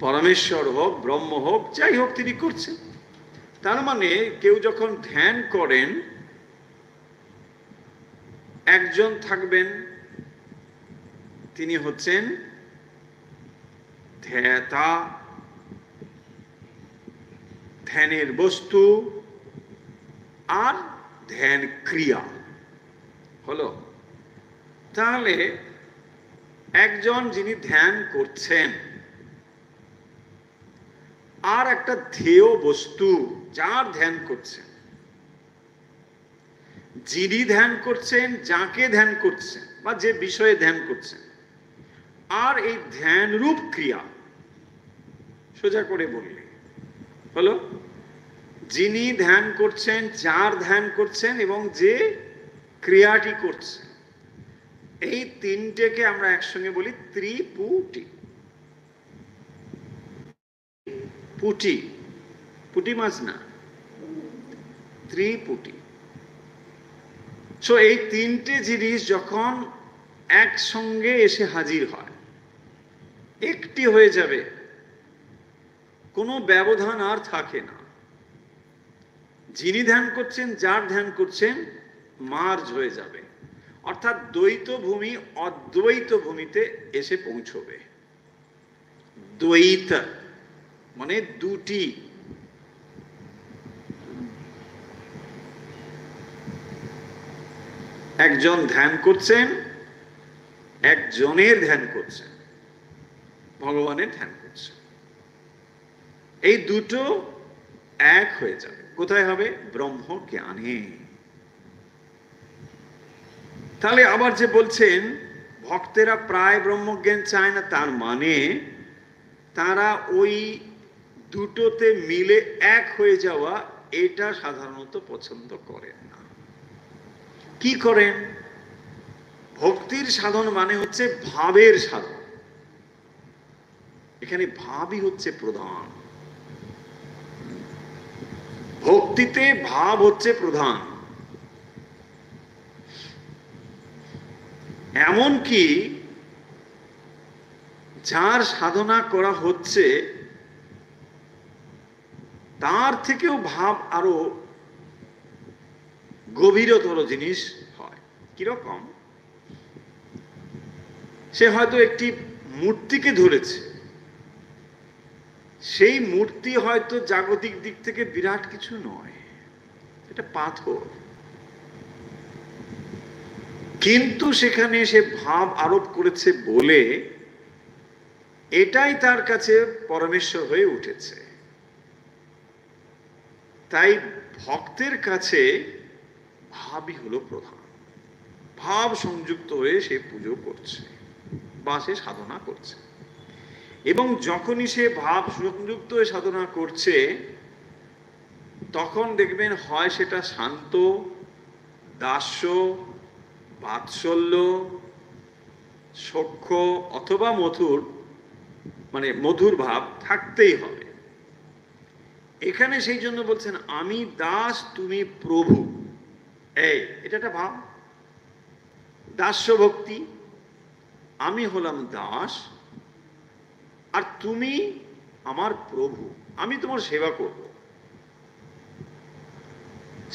পরমেশ্বর হোক, ব্রহ্ম হোক, যাই হোক তিনি করছেন। তার মানে কেউ যখন ধ্যান করেন, একজন থাকবেন, তিনি হচ্ছেন ধ্যাতা, ধ্যানের বস্তু আর ধ্যান ক্রিয়া হলো। তাহলে একজন যিনি ধ্যান করছেন, আর একটা ধ্যেয় বস্তু যার ধ্যান করছেন। যিনি ধ্যান করছেন, যাকে ধ্যান করছেন বা যে বিষয়ে ধ্যান করছেন, আর এই ধ্যান রূপ ক্রিয়া। সোজা করে বললে হলো যিনি ধ্যান করছেন, যার ধ্যান করছেন এবং যে ক্রিয়াটি করছে। এই তিনটেকে আমরা একসঙ্গে বলি ত্রিপুটি। পুটি, পুটি মাছ না, ত্রিপুটি। সো এই তিনটে জিনিস যখন একসঙ্গে এসে হাজির হয়, একটি হয়ে যাবে, কোনো ব্যবধান আর থাকে না। যিনি ধ্যান করছেন, যার ধ্যান করছেন, মার্জ হয়ে যাবে, অর্থাৎ দ্বৈত ভূমি অদ্বৈত ভূমিতে এসে পৌঁছবে। দ্বৈত মানে দুটি, একজন ধ্যান করছেন, একজনের ধ্যান করছেন, ভগবানের ধ্যান করছেন, এই দুটো এক হয়ে যাবে। কোথায় হবে? ব্রহ্ম জ্ঞানে। তাহলে আবার যে বলছেন ভক্তেরা প্রায় ব্রহ্মজ্ঞান চায় না, তার মানে তারা ওই দুটোতে মিলে এক হয়ে যাওয়া এটা সাধারণত পছন্দ করেন না। কি করেন? ভক্তির সাধন মানে হচ্ছে ভাবের সাধন, এখানে ভাবই হচ্ছে প্রধান। ভক্তিতে ভাব হচ্ছে প্রধান। এমনকি যার সাধনা করা হচ্ছে তার থেকেও ভাব আরো গভীরতর জিনিস হয়। কিরকম? সে হয়তো একটি মূর্তিকে ধরেছে, সেই মূর্তি হয়তো জাগতিক দিক থেকে বিরাট কিছু নয়, এটা পাথর, কিন্তু সেখানে সে ভাব আরোপ করেছে বলে এটাই তার কাছে পরমেশ্বর হয়ে উঠেছে। তাই ভক্তের কাছে ভাবই হলো প্রধান। ভাব সংযুক্ত হয়ে সে পুজো করছে বা সে সাধনা করছে, এবং যখনই সে ভাব সংযুক্ত হয়ে সাধনা করছে তখন দেখবেন হয় সেটা শান্ত, দাস্য, বাৎসল্য, সখ্য অথবা মধুর, মানে মধুর ভাব থাকতেই হবে। এখানে সেই জন্য বলছেন আমি দাস তুমি প্রভু, এটা একটা ভাব, দাস্য ভক্তি। আমি হলাম দাস আর তুমি আমার প্রভু, আমি তোমার সেবা করব,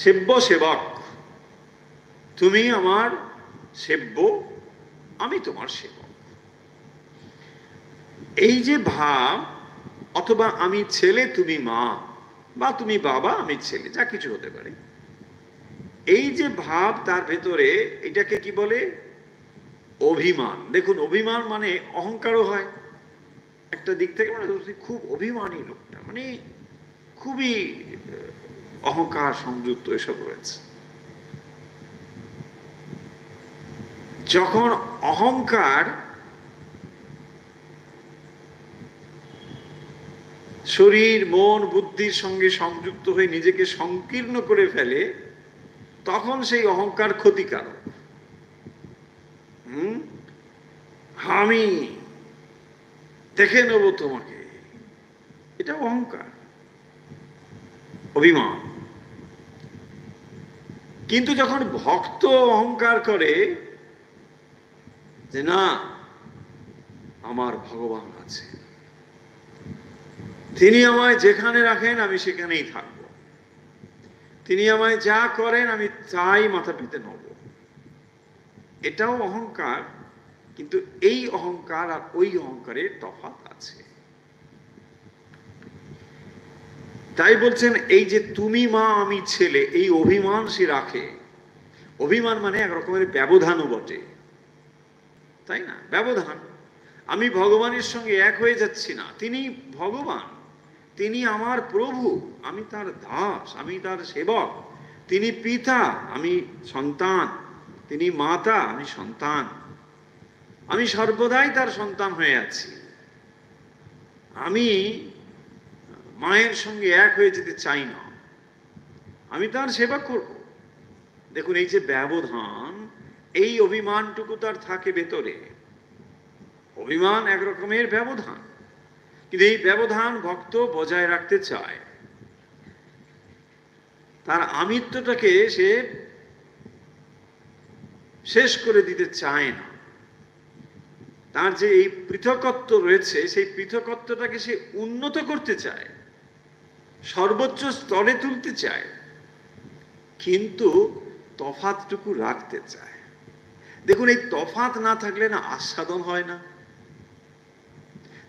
সেব্য সেবক, তুমি আমার সেব্য, আমি তোমার সেবক। এই যে ভাব, অথবা আমি ছেলে তুমি মা, বা তুমি বাবা আমি ছেলে, যা কিছু হতে পারে, এই যে ভাব তার ভেতরে, এটাকে কি বলে? অভিমান। দেখুন, অভিমান মানে অহংকারও হয় একটা দিক থেকে, মানে খুব অভিমানী লোকটা, মানে খুবই অহংকার সংযুক্ত এসব রয়েছে। যখন অহংকার শরীর মন বুদ্ধির সঙ্গে সংযুক্ত হয়ে নিজেকে সংকীর্ণ করে ফেলে, তখন সেই অহংকার ক্ষতিকারক। আমি দেখে নেব তোমাকে, এটা অহংকার, অভিমান। কিন্তু যখন ভক্ত অহংকার করে যে না, আমার ভগবান আছে, তিনি আমায় যেখানে রাখেন আমি সেখানেই থাকব, তিনি আমায় যা করেন আমি তাই মাথা পেতে নেব, এটাও অহংকার। কিন্তু এই অহংকার আর ওই অহংকারের তফাৎ আছে। তাই বলছেন এই যে তুমি মা আমি ছেলে, এই অভিমান সে রাখে। অভিমান মানে এক রকমের ব্যবধানও বটে, তাই না? ব্যবধান, আমি ভগবানের সঙ্গে এক হয়ে যাচ্ছি না, তিনি ভগবান, তিনি আমার প্রভু, আমি তার দাস, আমি তার সেবক, তিনি পিতা, আমি সন্তান, তিনি মাতা, আমি সন্তান, আমি সর্বদাই তার সন্তান হয়ে আছি, আমি মায়ের সঙ্গে এক হয়ে যেতে চাই না, আমি তার সেবা করব। দেখুন এই যে ব্যবধান, এই অভিমানটুকু তার থাকে ভেতরে। অভিমান এক রকমের ব্যবধান, কিন্তু এই ব্যবধান ভক্ত বজায় রাখতে চায়। তার আমিত্বটাকে সে শেষ করে দিতে চায় না। তার যে এই পৃথকত্ব রয়েছে, সেই পৃথকত্বটাকে সে উন্নত করতে চায়, সর্বোচ্চ স্তরে তুলতে চায়। কিন্তু তফাৎটুকু রাখতে চায়। দেখুন, এই তফাৎ না থাকলে না আস্বাদন হয় না,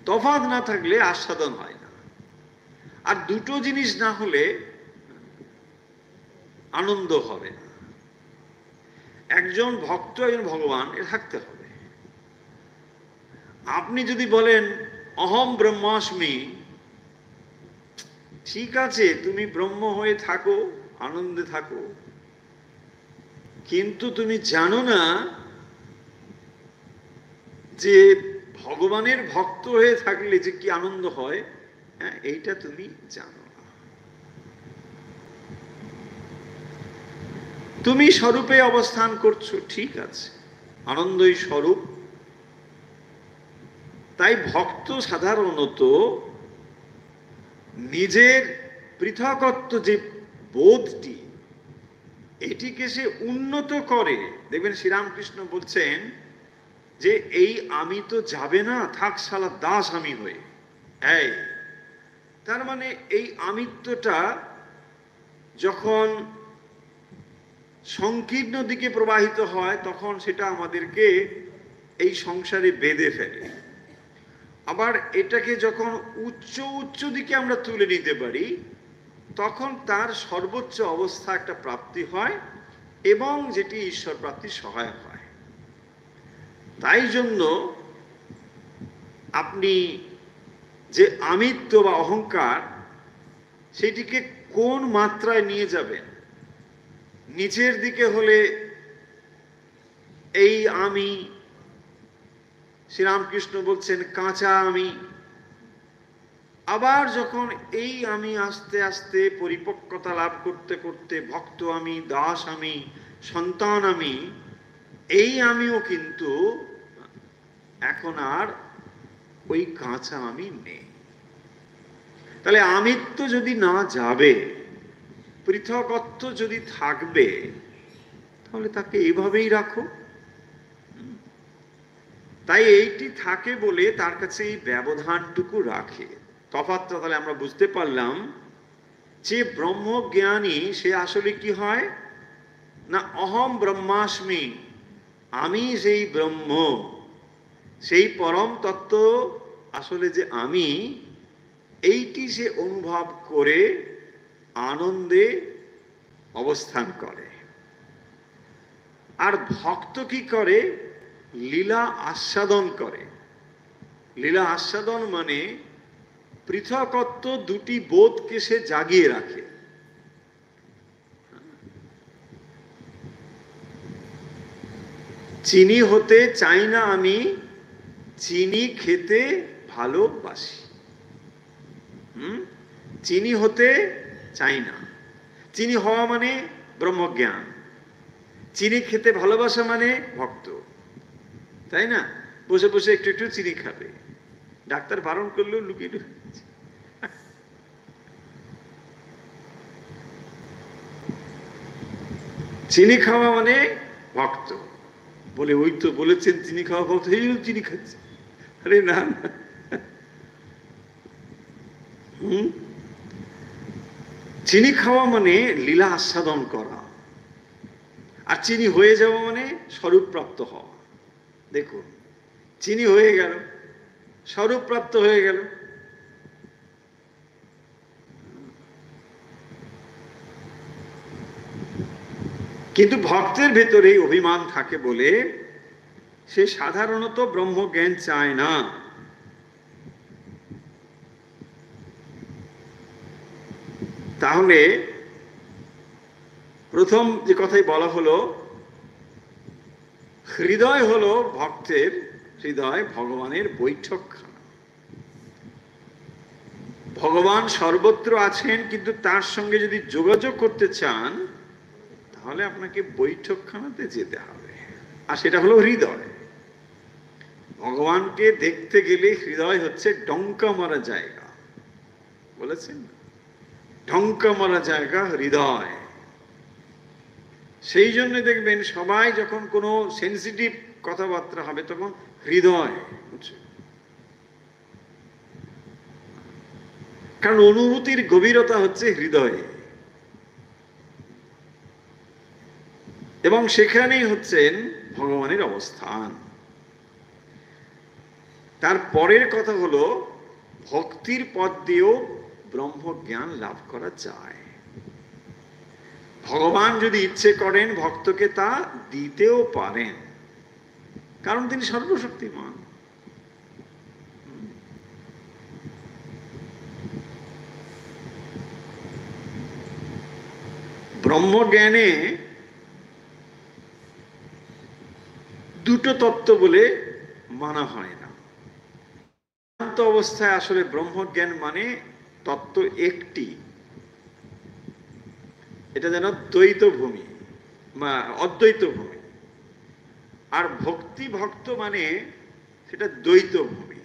তফাৎ না থাকলে আস্বাদন হয় না। আর দুটো জিনিস না হলে আনন্দ হবে না। একজন ভক্ত, একজন ভগবান, এ থাকতে হবে। আপনি যদি বলেন অহম ব্রহ্মাস্মি, ঠিক আছে, তুমি ব্রহ্ম হয়ে থাকো, আনন্দে থাকো, কিন্তু তুমি জানো না যে ভগবানের ভক্ত হয়ে থাকলে যে কি আনন্দ হয়, হ্যাঁ, এইটা তুমি জানো না। তুমি স্বরূপে অবস্থান করছো, ঠিক আছে, আনন্দই স্বরূপ। তাই ভক্ত সাধারণত নিজের পৃথকত্ব যে বোধটি, এটিকে সে উন্নত করে। দেখবেন শ্রীরামকৃষ্ণ বলছেন যে এই আমি তো যাবে না, থাক শালা দাস আমি হয়ে। এই তার মানে এই আমিত্বটা যখন সংকীর্ণ দিকে প্রবাহিত হয়, তখন সেটা আমাদেরকে এই সংসারে বেঁধে ফেলে। আবার এটাকে যখন উচ্চ উচ্চ দিকে আমরা তুলে নিতে পারি, তখন তার সর্বোচ্চ অবস্থা একটা প্রাপ্তি হয়, এবং যেটি ঈশ্বর প্রাপ্তির সহায়ক হয়। তাই জন্য আপনি যে আমিত্ব বা অহংকার, সেটিকে কোন মাত্রায় নিয়ে যাবেন। নিচের দিকে হলে এই আমি, শ্রীরামকৃষ্ণ বলছেন কাঁচা আমি। আবার যখন এই আমি আস্তে আস্তে পরিপক্কতা লাভ করতে করতে ভক্ত আমি, দাস আমি, সন্তান আমি, এই আমিও কিন্তু এখন আর ওই কাঁচা আমি নেই। তাহলে আমিত্ব যদি না যাবে, পৃথকত্ব যদি থাকবে, তাহলে তাকে এইভাবেই রাখো। তাই এইটি থাকে বলে তার কাছে এই ব্যবধানটুকু রাখে। তফাৎটা তাহলে আমরা বুঝতে পারলাম যে ব্রহ্মজ্ঞানী সে আসলে কি হয় না, অহম ব্রহ্মাস্মি, আমি সেই ব্রহ্ম, সেই পরম তত্ত্ব আসলে যে আমি, এইটি সে অনুভব করে আনন্দে অবস্থান করে। আর ভক্ত কি করে, লীলা আস্বাদন করে। লীলা আস্বাদন মানে পৃথকত্ব দুটি বোধকে সে জাগিয়ে রাখে। চিনি হতে চাই না আমি, চিনি খেতে ভালোবাসি। চিনি হতে চাই না, চিনি হওয়া মানে ব্রহ্মজ্ঞান, চিনি খেতে ভালোবাসা মানে ভক্ত, তাই না? বসে বসে একটু একটু চিনি খাবে, ডাক্তার বারণ করলেও লুকিয়ে লুকিয়ে। চিনি খাওয়া মানে ভক্ত। বলে ওই তো বলেছেন চিনি খাওয়া ভক্ত, এই চিনি খাচ্ছে। আরে না, চিনি খাওয়া মানে লীলা আস্বাদন করা, আর চিনি হয়ে যাওয়া মানে স্বরূপ প্রাপ্ত হওয়া। দেখুন, চিনি হয়ে গেল, স্বরূপ প্রাপ্ত হয়ে গেল। কিন্তু ভক্তের ভেতরে অভিমান থাকে বলে সে সাধারণত ব্রহ্মজ্ঞান চায় না। তাহলে প্রথম যে কথাই বলা হলো, হৃদয় হলো ভক্তের হৃদয়, ভগবানের বৈঠকখানা। ভগবান সর্বত্র আছেন, কিন্তু তার সঙ্গে যদি যোগাযোগ করতে চান, তাহলে আপনাকে বৈঠকখানাতে যেতে হবে, আর সেটা হলো হৃদয়। ভগবানকে দেখতে গেলে হৃদয় হচ্ছে ডঙ্কা মারা জায়গা, বলেছেন, ডঙ্কা মারা জায়গা হৃদয়। সেই জন্য দেখবেন সবাই যখন কোনো সেন্সিটিভ কথাবার্তা হবে, তখন হৃদয়, কারণ অনুভূতির গভীরতা হচ্ছে হৃদয়ে। এবং সেখানেই হচ্ছেন ভগবানের অবস্থান। তার পরের কথা হলো ভক্তির পথ দিয়েও ব্রহ্মজ্ঞান লাভ করা যায়। ভগবান যদি ইচ্ছে করেন ভক্তকে তা দিতেও পারেন, কারণ তিনি সর্বশক্তিমান। ব্রহ্মজ্ঞানে দুটো তত্ত্ব বলে মানা হয় না। অবস্থায় আসলে ব্রহ্মজ্ঞান মানে তত্ত্ব একটি, এটা যেন দ্বৈত ভূমি বা অদ্বৈত ভূমি। আর ভক্তি ভক্ত মানে সেটা দ্বৈত ভূমি।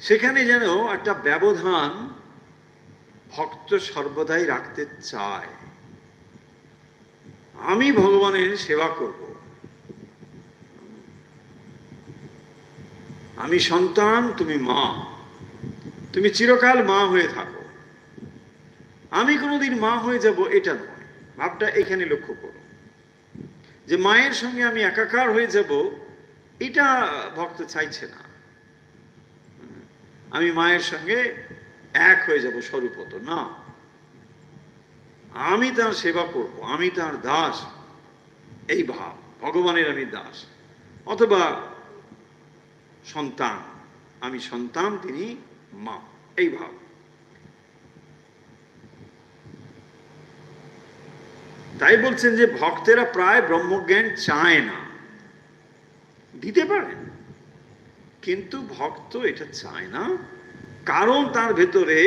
সেখানে যেন একটা ব্যবধান ভক্ত সর্বদাই রাখতে চায়। আমি ভগবানের সেবা করব, আমি সন্তান, তুমি মা, তুমি চিরকাল মা হয়ে থাকো, আমি কোনোদিন মা হয়ে যাব এটা নয়। ভাবটা এখানে লক্ষ্য করো যে মায়ের সঙ্গে আমি একাকার হয়ে যাব, এটা ভক্ত চাইছে না। আমি মায়ের সঙ্গে এক হয়ে যাব স্বরূপত না, আমি তার সেবা করব, আমি তার দাস, এই ভাব। ভগবানের আমি দাস, অথবা সন্তান, আমি সন্তান, তিনি মা, এই ভাব। তাই বলছেন যে ভক্তেরা প্রায় ব্রহ্মজ্ঞান চায় না, দিতে পারেন, কিন্তু ভক্ত এটা চায় না, কারণ তার ভেতরে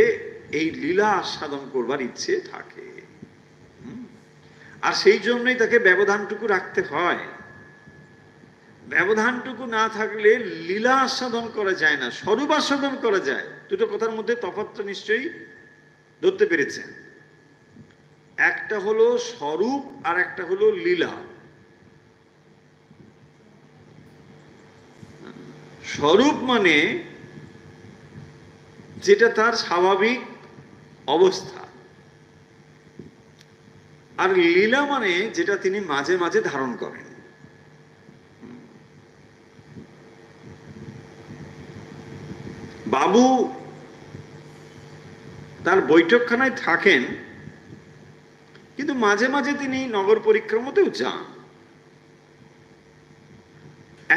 এই লীলা আস্বাদন করবার ইচ্ছে থাকে। আর সেই জন্যই তাকে ব্যবধানটুকু রাখতে হয়। ব্যবধানটুকু না থাকলে লীলা আস্বাদন করা যায় না, স্বরূপ আস্বাদন করা যায়। দুটো কথার মধ্যে তফাৎ নিশ্চয়ই ধরতে পেরেছেন। একটা হলো স্বরূপ আর একটা হলো লীলা। স্বরূপ মানে যেটা তার স্বাভাবিক অবস্থা, আর লীলা মানে যেটা তিনি মাঝে মাঝে ধারণ করেন। বাবু তার বৈঠকখানায় থাকেন, কিন্তু মাঝে মাঝে তিনি নগর পরিক্রমাতেও যান।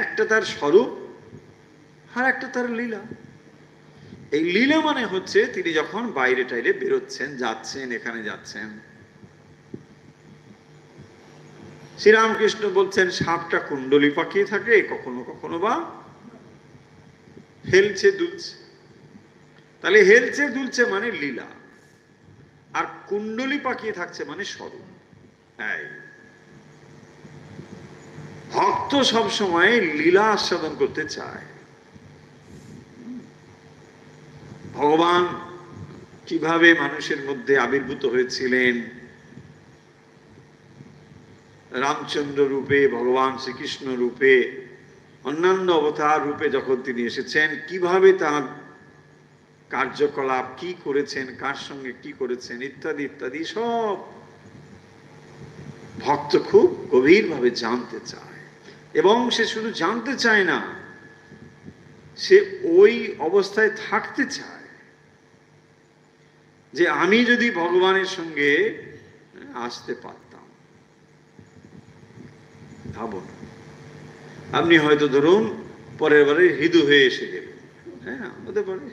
একটা তার স্বরূপ আর একটা তার লীলা। এই লীলা মানে হচ্ছে তিনি যখন বাইরে টাইরে বেরোচ্ছেন, যাচ্ছেন, এখানে যাচ্ছেন। শ্রীরামকৃষ্ণ বলছেন সাপটা কুণ্ডলি পাকিয়ে থাকে, কখনো কখনো বা হেলছে দুলছে। তাহলে হেলছে দুলছে মানে লীলা, আর কুণ্ডলি পাকিয়ে থাকছে মানে স্বরূপ। ভক্ত সব সময় লীলা আস্বাদন করতে চায়। ভগবান কিভাবে মানুষের মধ্যে আবির্ভূত হয়েছিলেন, রামচন্দ্র রূপে, ভগবান শ্রীকৃষ্ণ রূপে, অন্যান্য অবতার রূপে যখন তিনি এসেছেন, কিভাবে তার কার্যকলাপ কি করেছেন, কার সঙ্গে কি করেছেন, ইত্যাদি ইত্যাদি সব ভক্ত খুব গভীরভাবে জানতে চায়। এবং সে শুধু জানতে চায় না, সে ওই অবস্থায় থাকতে চায় যে আমি যদি ভগবানের সঙ্গে আসতে পারতাম। ভাবুন, আপনি হয়তো ধরুন পরের বারে হৃদু হয়ে এসে গেলেন, হ্যাঁ হতে পারে।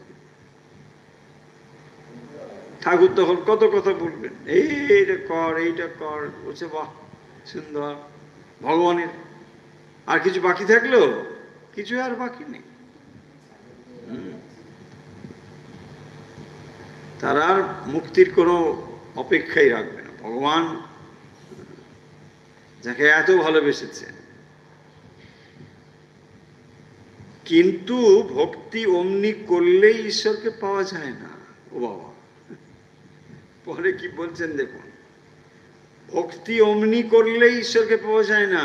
ঠাকুর তখন কত কথা বলবেন, এইটা কর, এইটা কর, বলছে বাহ সুন্দর। ভগবানের আর কিছু বাকি থাকলো? কিছু আর বাকি নেই। তারা আর মুক্তির কোনো অপেক্ষাই রাখবে না। ভগবান যাকে এত ভালোবেসেছেন। কিন্তু ভক্তি অমনি করলেই ঈশ্বরকে পাওয়া যায় না। ও বাবা, পরে কি বলছেন দেখুন, ভক্তি অমনি করলেই ঈশ্বরকে পাওয়া যায় না,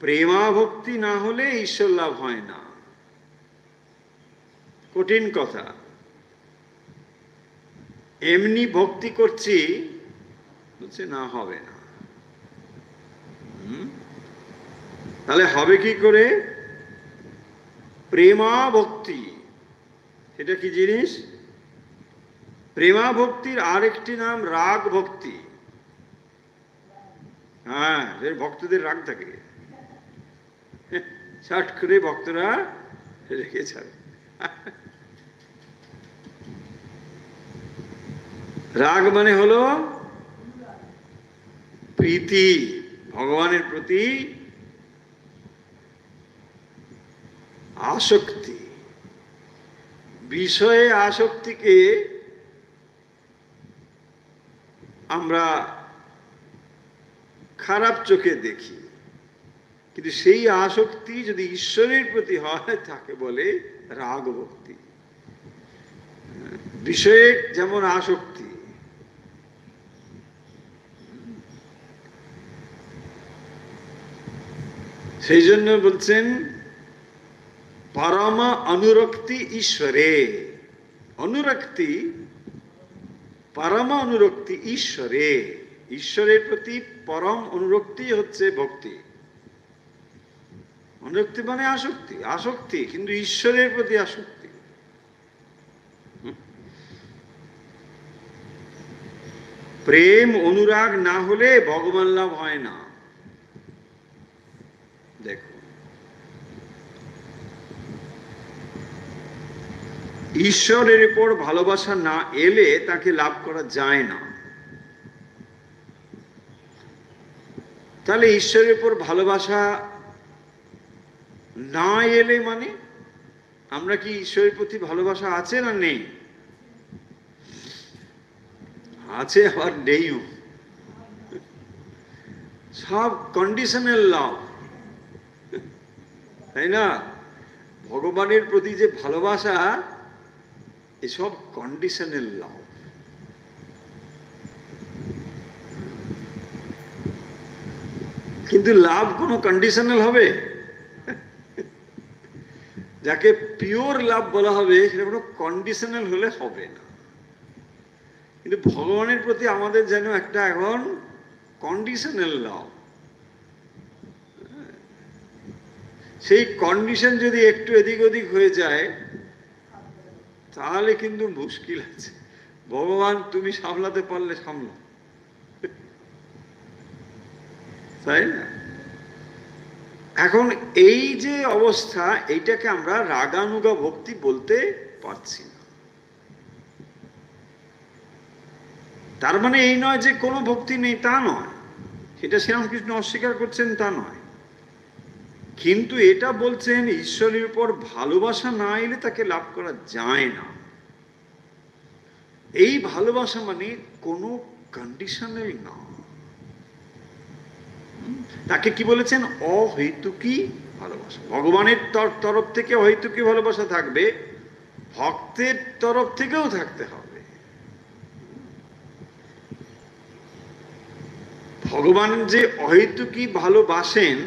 প্রেমা ভক্তি না হলে ঈশ্বর লাভ হয় না। কঠিন কথা। এমনি ভক্তি করছি বলছে না, হবে না। তাহলে হবে কি করে? প্রেমা ভক্তি। এটা কি জিনিস? প্রেমা ভক্তির আরেকটি নাম রাগ ভক্তি। হ্যাঁ, ভক্তদের রাগ থাকে, শার্ট করে ভক্তরা রেখে ছাড়ে। রাগ মানে হলো প্রীতি, ভগবানের প্রতি আসক্তি। বিষয়ে আসক্তিকে আমরা খারাপ চোখে দেখি, কিন্তু সেই আসক্তি যদি ঈশ্বরের প্রতি হয় তাকে বলে রাগ ভক্তি। বিষয়ে যেমন আসক্তি, সেই জন্য বলছেন পরম অনুরক্তি ঈশ্বরে। অনুরক্তি, পরম অনুরক্তি ঈশ্বরে। ঈশ্বরের প্রতি পরম অনুরক্তি হচ্ছে ভক্তি। অনুরক্তি মানে আসক্তি, আসক্তি কিন্তু ঈশ্বরের প্রতি আসক্তি। প্রেম অনুরাগ না হলে ভগবান লাভ হয় না। দেখো, ঈশ্বরের উপর ভালোবাসা না এলে তাকে লাভ করা যায় না। তাহলে ঈশ্বরের উপর ভালোবাসা না এলে মানে আমরা কি ঈশ্বরের প্রতি ভালোবাসা আছে না নেই? আছে, আবার নেইও। সব কন্ডিশনাল লাভ, তাই না? ভগবানের প্রতি যে ভালোবাসা, এসব কন্ডিশনাল লাভ। কিন্তু লাভ কোনো কন্ডিশনাল হবে? যাকে পিওর লাভ বলা হবে সেটা কোনো কন্ডিশনাল হলে হবে না। কিন্তু ভগবানের প্রতি আমাদের যেন একটা এখন কন্ডিশনাল লাভ। সেই কন্ডিশন যদি একটু এদিক ওদিক হয়ে যায় তাহলে কিন্তু মুশকিল আছে। ভগবান তুমি সামলাতে পারলে সামলাও, তাই না? এখন এই যে অবস্থা, এইটাকে আমরা রাগানুগা ভক্তি বলতে পারছি না। তার মানে এই নয় যে কোনো ভক্তি নেই, তা নয়। সেটা শ্রীরামকৃষ্ণ অস্বীকার করছেন, তা নয়। কিন্তু এটা বলছেন ঈশ্বরের উপর ভালোবাসা না এলে তাকে লাভ করা যায় না। এই ভালোবাসা মানে কোনো কন্ডিশনাল না। তাকে কি বলেছেন? অহৈতুকী ভালোবাসা। ভগবানের তরফ থেকে অহৈতুকী ভালোবাসা থাকবে, ভক্তের তরফ থেকেও থাকতে হবে। ভগবান যে অহৈতুকী ভালোবাসেন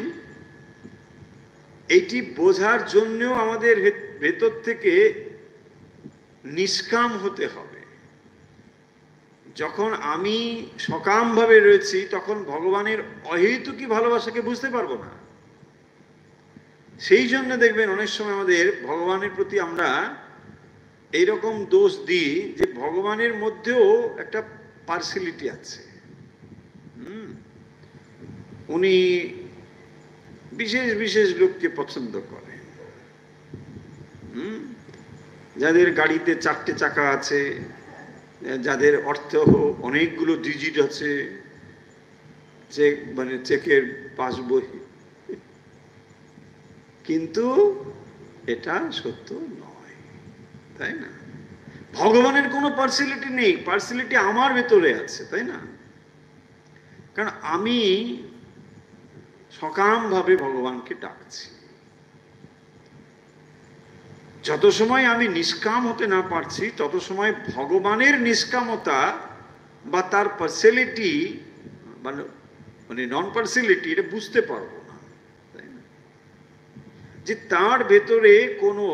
এইটি বোঝার জন্যও আমাদের ভেতর থেকে নিষ্কাম হতে হবে। যখন আমি সকামভাবে রয়েছি তখন ভগবানের অহৈতুকী ভালোবাসাকে বুঝতে পারবো না। সেই জন্য দেখবেন অনেক সময় আমাদের ভগবানের প্রতি আমরা এইরকম দোষ দিই যে ভগবানের মধ্যেও একটা পার্সিয়ালিটি আছে। উনি বিশেষ বিশেষ লোককে পছন্দ করেন। যাদের গাড়িতে 4টে চাকা আছে, যাদের অর্থ অনেকগুলো ডিজিট আছে, চেক মানে চেকের পাসবই, কিন্তু এটা সত্য নয়, তাই না? ভগবানের কোনো পার্সিয়ালিটি নেই, পার্সিয়ালিটি আমার ভেতরে আছে, তাই না? কারণ আমি সকামভাবে ভগবানকে ডাকছি। যত সময় আমি নিষ্কাম হতে না পারছি তত সময় ভগবানের নিষ্কামতা বা তার পার্সিয়ালিটি মানে নন পার্সিয়ালিটি এটা বুঝতে পারবো না, তাই না? যে তার ভেতরে কোনো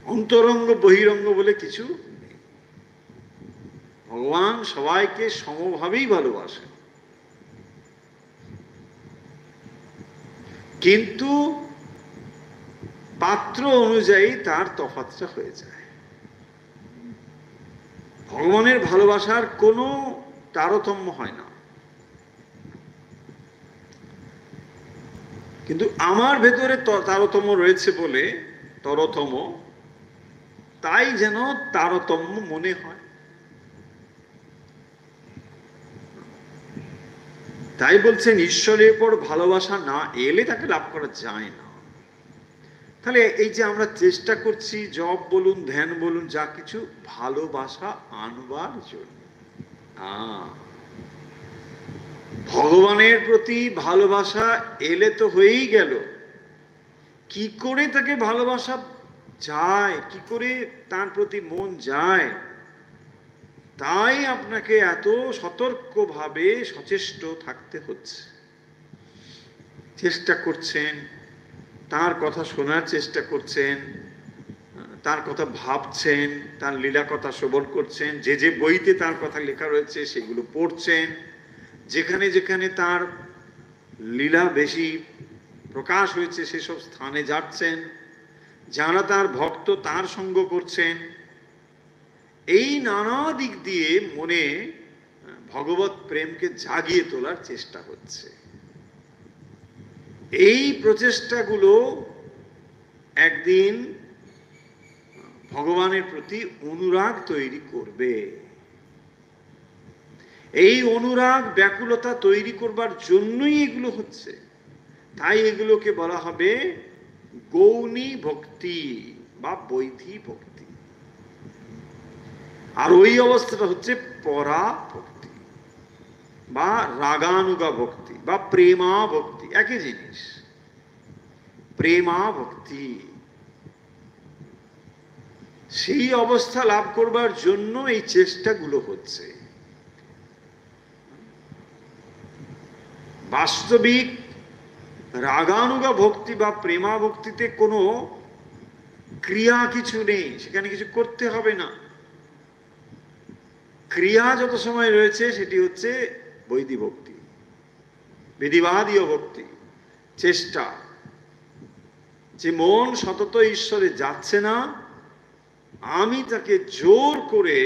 অন্তরঙ্গ বহিরঙ্গ বলে কিছু নেই। ভগবান সবাইকে সমভাবেই ভালোবাসেন, কিন্তু পাত্র অনুযায়ী তার তফাৎটা হয়ে যায়। ভগবানের ভালোবাসার কোনো তারতম্য হয় না, কিন্তু আমার ভেতরে তারতম্য রয়েছে বলে, তাই যেন তারতম্য মনে হয়। তাই বলছেন ঈশ্বরের উপর ভালোবাসা না এলে তাকে লাভ করা যায় না। তাহলে এই যে আমরা চেষ্টা করছি, জপ বলুন, ধ্যান বলুন, যা কিছু, ভালোবাসা আনবার জন্য। ভগবানের প্রতি ভালোবাসা এলে তো হয়েই গেল। কি করে তাকে ভালোবাসা যায়, কি করে তার প্রতি মন যায়, তাই আপনাকে এত সতর্কভাবে সচেষ্ট থাকতে হচ্ছে। চেষ্টা করছেন, তার কথা শোনার চেষ্টা করছেন, তার কথা ভাবছেন, তার লীলা কথা শ্রবণ করছেন, যে যে বইতে তার কথা লেখা রয়েছে সেগুলো পড়ছেন, যেখানে যেখানে তার লীলা বেশি প্রকাশ হয়েছে সেসব স্থানে যাচ্ছেন, যারা তার ভক্ত তার সঙ্গ করছেন। এই নানা দিক দিয়ে মনে ভগবত প্রেমকে জাগিয়ে তোলার চেষ্টা হচ্ছে। এই প্রচেষ্টাগুলো একদিন ভগবানের প্রতি অনুরাগ তৈরি করবে। এই অনুরাগ ব্যাকুলতা তৈরি করবার জন্যই এগুলো হচ্ছে। তাই এগুলোকে বলা হবে গৌণী ভক্তি বা বৈধি ভক্তি। আর ওই অবস্থাটা হচ্ছে পরা ভক্তি বা রাগানুগা ভক্তি বা প্রেমা ভক্তি, একই জিনিস, প্রেমা ভক্তি। সেই অবস্থা লাভ করবার জন্য এই চেষ্টাগুলো হচ্ছে। বাস্তবিক রাগানুগা ভক্তি বা প্রেমা ভক্তিতে কোনো ক্রিয়া কিছু নেই, সেখানে কিছু করতে হবে না। ক্রিয়া যত সময় রয়েছে সেটি হচ্ছে বৈধি ভক্তি, বিধিবাদীয় ভক্তি, চেষ্টা। যে মন সতত ঈশ্বরে যাচ্ছে না, আমি তাকে জোর করে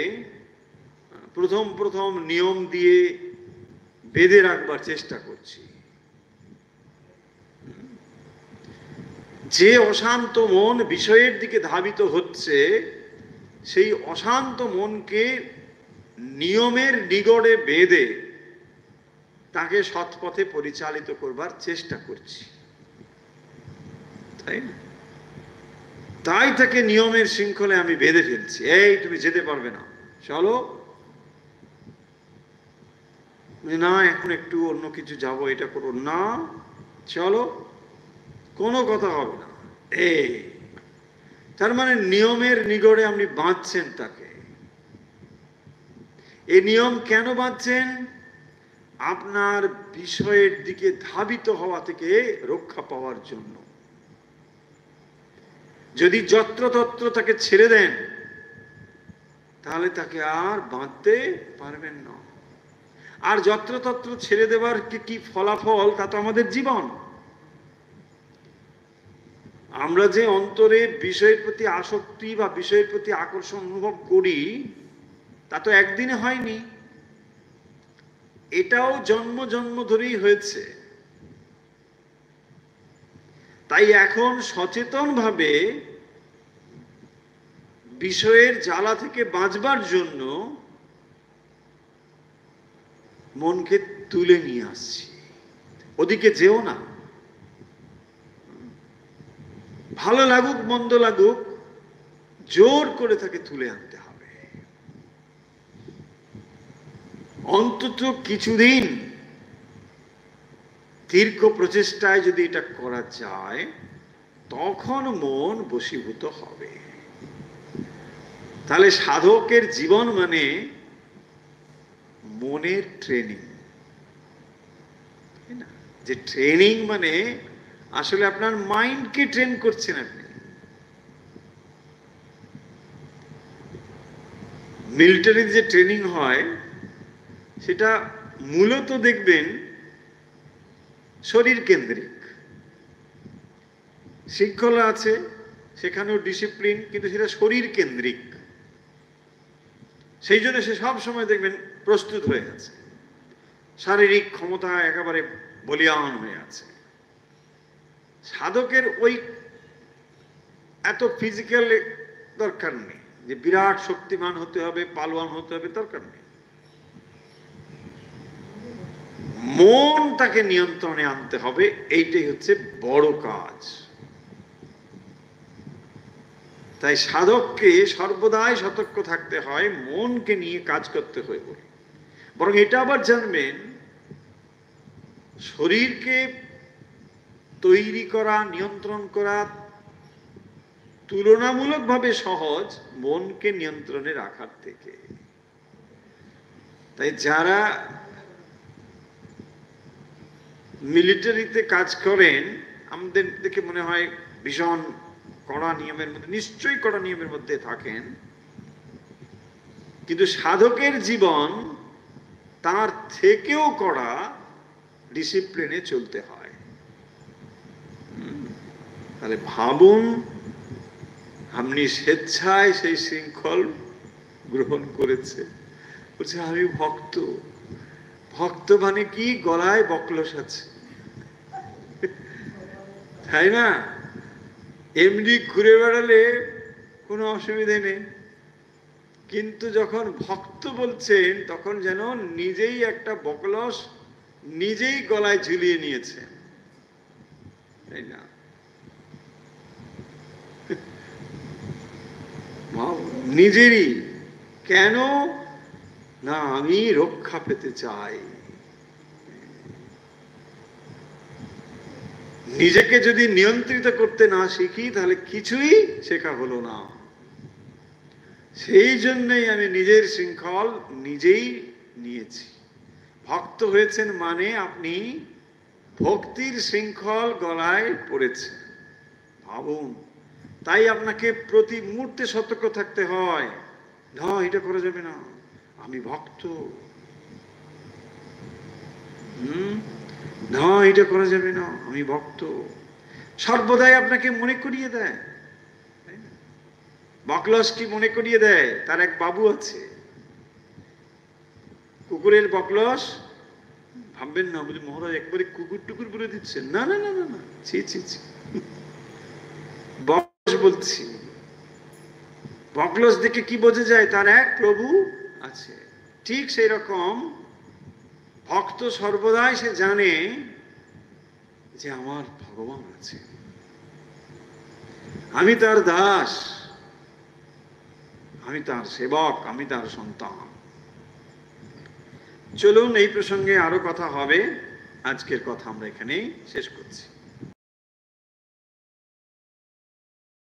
প্রথম নিয়ম দিয়ে বেঁধে রাখবার চেষ্টা করছি। যে অশান্ত মন বিষয়ের দিকে ধাবিত হচ্ছে, সেই অশান্ত মনকে নিয়মের নিগড়ে বেঁধে তাকে সৎপথে পরিচালিত করবার চেষ্টা করছি, তাই না? তাই তাকে নিয়মের শৃঙ্খলে আমি বেঁধে ফেলছি। এই তুমি যেতে পারবে না, চলো না, এখন একটু অন্য কিছু যাবো, এটা করো না, চলো, কোনো কথা হবে না। এই তার মানে নিয়মের নিগড়ে আপনি বাঁধছেন তাকে। এই নিয়ম কেন বাঁধছেন? আপনার বিষয়ের দিকে ধাবিত হওয়া থেকে রক্ষা পাওয়ার জন্য। যদি যত্রতত্র তাকে ছেড়ে দেন, তাহলে তাকে আর বাঁধতে পারবেন না। আর যত্রতত্র ছেড়ে দেবার কি ফলাফল, তা তো আমাদের জীবন। আমরা যে অন্তরে বিষয়ের প্রতি আসক্তি বা বিষয়ের প্রতি আকর্ষণ অনুভব করি, তা তো একদিনে হয়নি, এটাও জন্ম জন্ম ধরেই হয়েছে। তাই এখন সচেতনভাবে বিষয়ের জ্বালা থেকে বাঁচবার জন্য মনকে তুলে নিয়ে আসছি। ওদিকে যেও না, ভালো লাগুক মন্দ লাগুক, জোর করে তাকে তুলে আনতে হবে। অন্তত কিছুদিন দীর্ঘ প্রচেষ্টায় যদি এটা করা যায়, তখন মন বশীভূত হবে। তাহলে সাধকের জীবন মানে মনের ট্রেনিং, যে ট্রেনিং মানে আসলে আপনার মাইন্ডকে ট্রেন করছেন আপনি। মিলিটারি যে ট্রেনিং হয় সেটা মূলত দেখবেন শরীর কেন্দ্রিক। শৃঙ্খলা আছে, সেখানেও ডিসিপ্লিন, কিন্তু সেটা শরীর কেন্দ্রিক। সেই জন্য সে সব সময় দেখবেন প্রস্তুত হয়ে আছে, শারীরিক ক্ষমতা একেবারে বলিয়ান হয়ে আছে। সাধকের ওই এত ফিজিক্যাল দরকার নেই যে বিরাট শক্তিমান হতে হবে, পালোয়ান হতে হবে, দরকার নেই। মন তাকে নিয়ন্ত্রণে আনতে হবে, এইটাই হচ্ছে বড় কাজ। তাই সাধককে সর্বদাই সতর্ক থাকতে হয়, মনকে নিয়ে কাজ করতে হয় বলে। বরং এটা আবার জানবেন, শরীরকে তৈরি করা, নিয়ন্ত্রণ করা তুলনামূলকভাবে সহজ মনকে নিয়ন্ত্রণে রাখার থেকে। তাই যারা মিলিটারিতে কাজ করেন, আমাদের দেখে মনে হয় ভীষণ কড়া নিয়মের মধ্যে, নিশ্চয়ই কড়া নিয়মের মধ্যে থাকেন, কিন্তু সাধকের জীবন তার থেকেও কড়া ডিসিপ্লিনে চলতে হয়। তাহলে ভাবুন, আপনি স্বেচ্ছায় সেই শৃঙ্খল গ্রহণ করেছে। বলছে আমি ভক্ত। ভক্ত মানে কি? গলায় বকলস আছে, তাই না? এমনি ঘুরে বেড়ালে কোনো অসুবিধে নেই, কিন্তু যখন ভক্ত বলছেন তখন যেন নিজেই একটা বকলস নিজেই গলায় ঝুলিয়ে নিয়েছে, তাই না? নিজেরই। কেন না? আমি রক্ষা পেতে চাই। নিজেকে যদি নিয়ন্ত্রিত করতে না শিখি তাহলে কিছুই শেখা হলো না। সেই জন্যই আমি নিজের শৃঙ্খল নিজেই নিয়েছি। ভক্ত হয়েছেন মানে আপনি ভক্তির শৃঙ্খল গলায় পড়েছে। ভাবুন, তাই আপনাকে প্রতি মুহূর্তে সতর্ক থাকতে হয়, না এটা করা যাবে না, আমি ভক্ত। না এটা করা যাবে না, আমি ভক্ত। সর্বদাই আপনাকে মনে করিয়ে দেয়। বকলস কি মনে করিয়ে দেয়? তার এক বাবু আছে, কুকুরের বকলস। ভাববেন না বলি মহারাজ একবারে কুকুর টুকুর বলে দিচ্ছেন, না না না না না, ছি ছি ছি, বকলস বলছি। বকলস দেখে কি বোঝা যায়? তার এক প্রভু আছে। ঠিক সেই রকম ভক্ত সর্বদাই সে জানে যে আমার ভগবান আছে, আমি তার দাস, আমি তার সেবক, আমি তার সন্তান। চলুন এই প্রসঙ্গে আরো কথা হবে। আজকের কথা আমরা এখানেই শেষ করছি।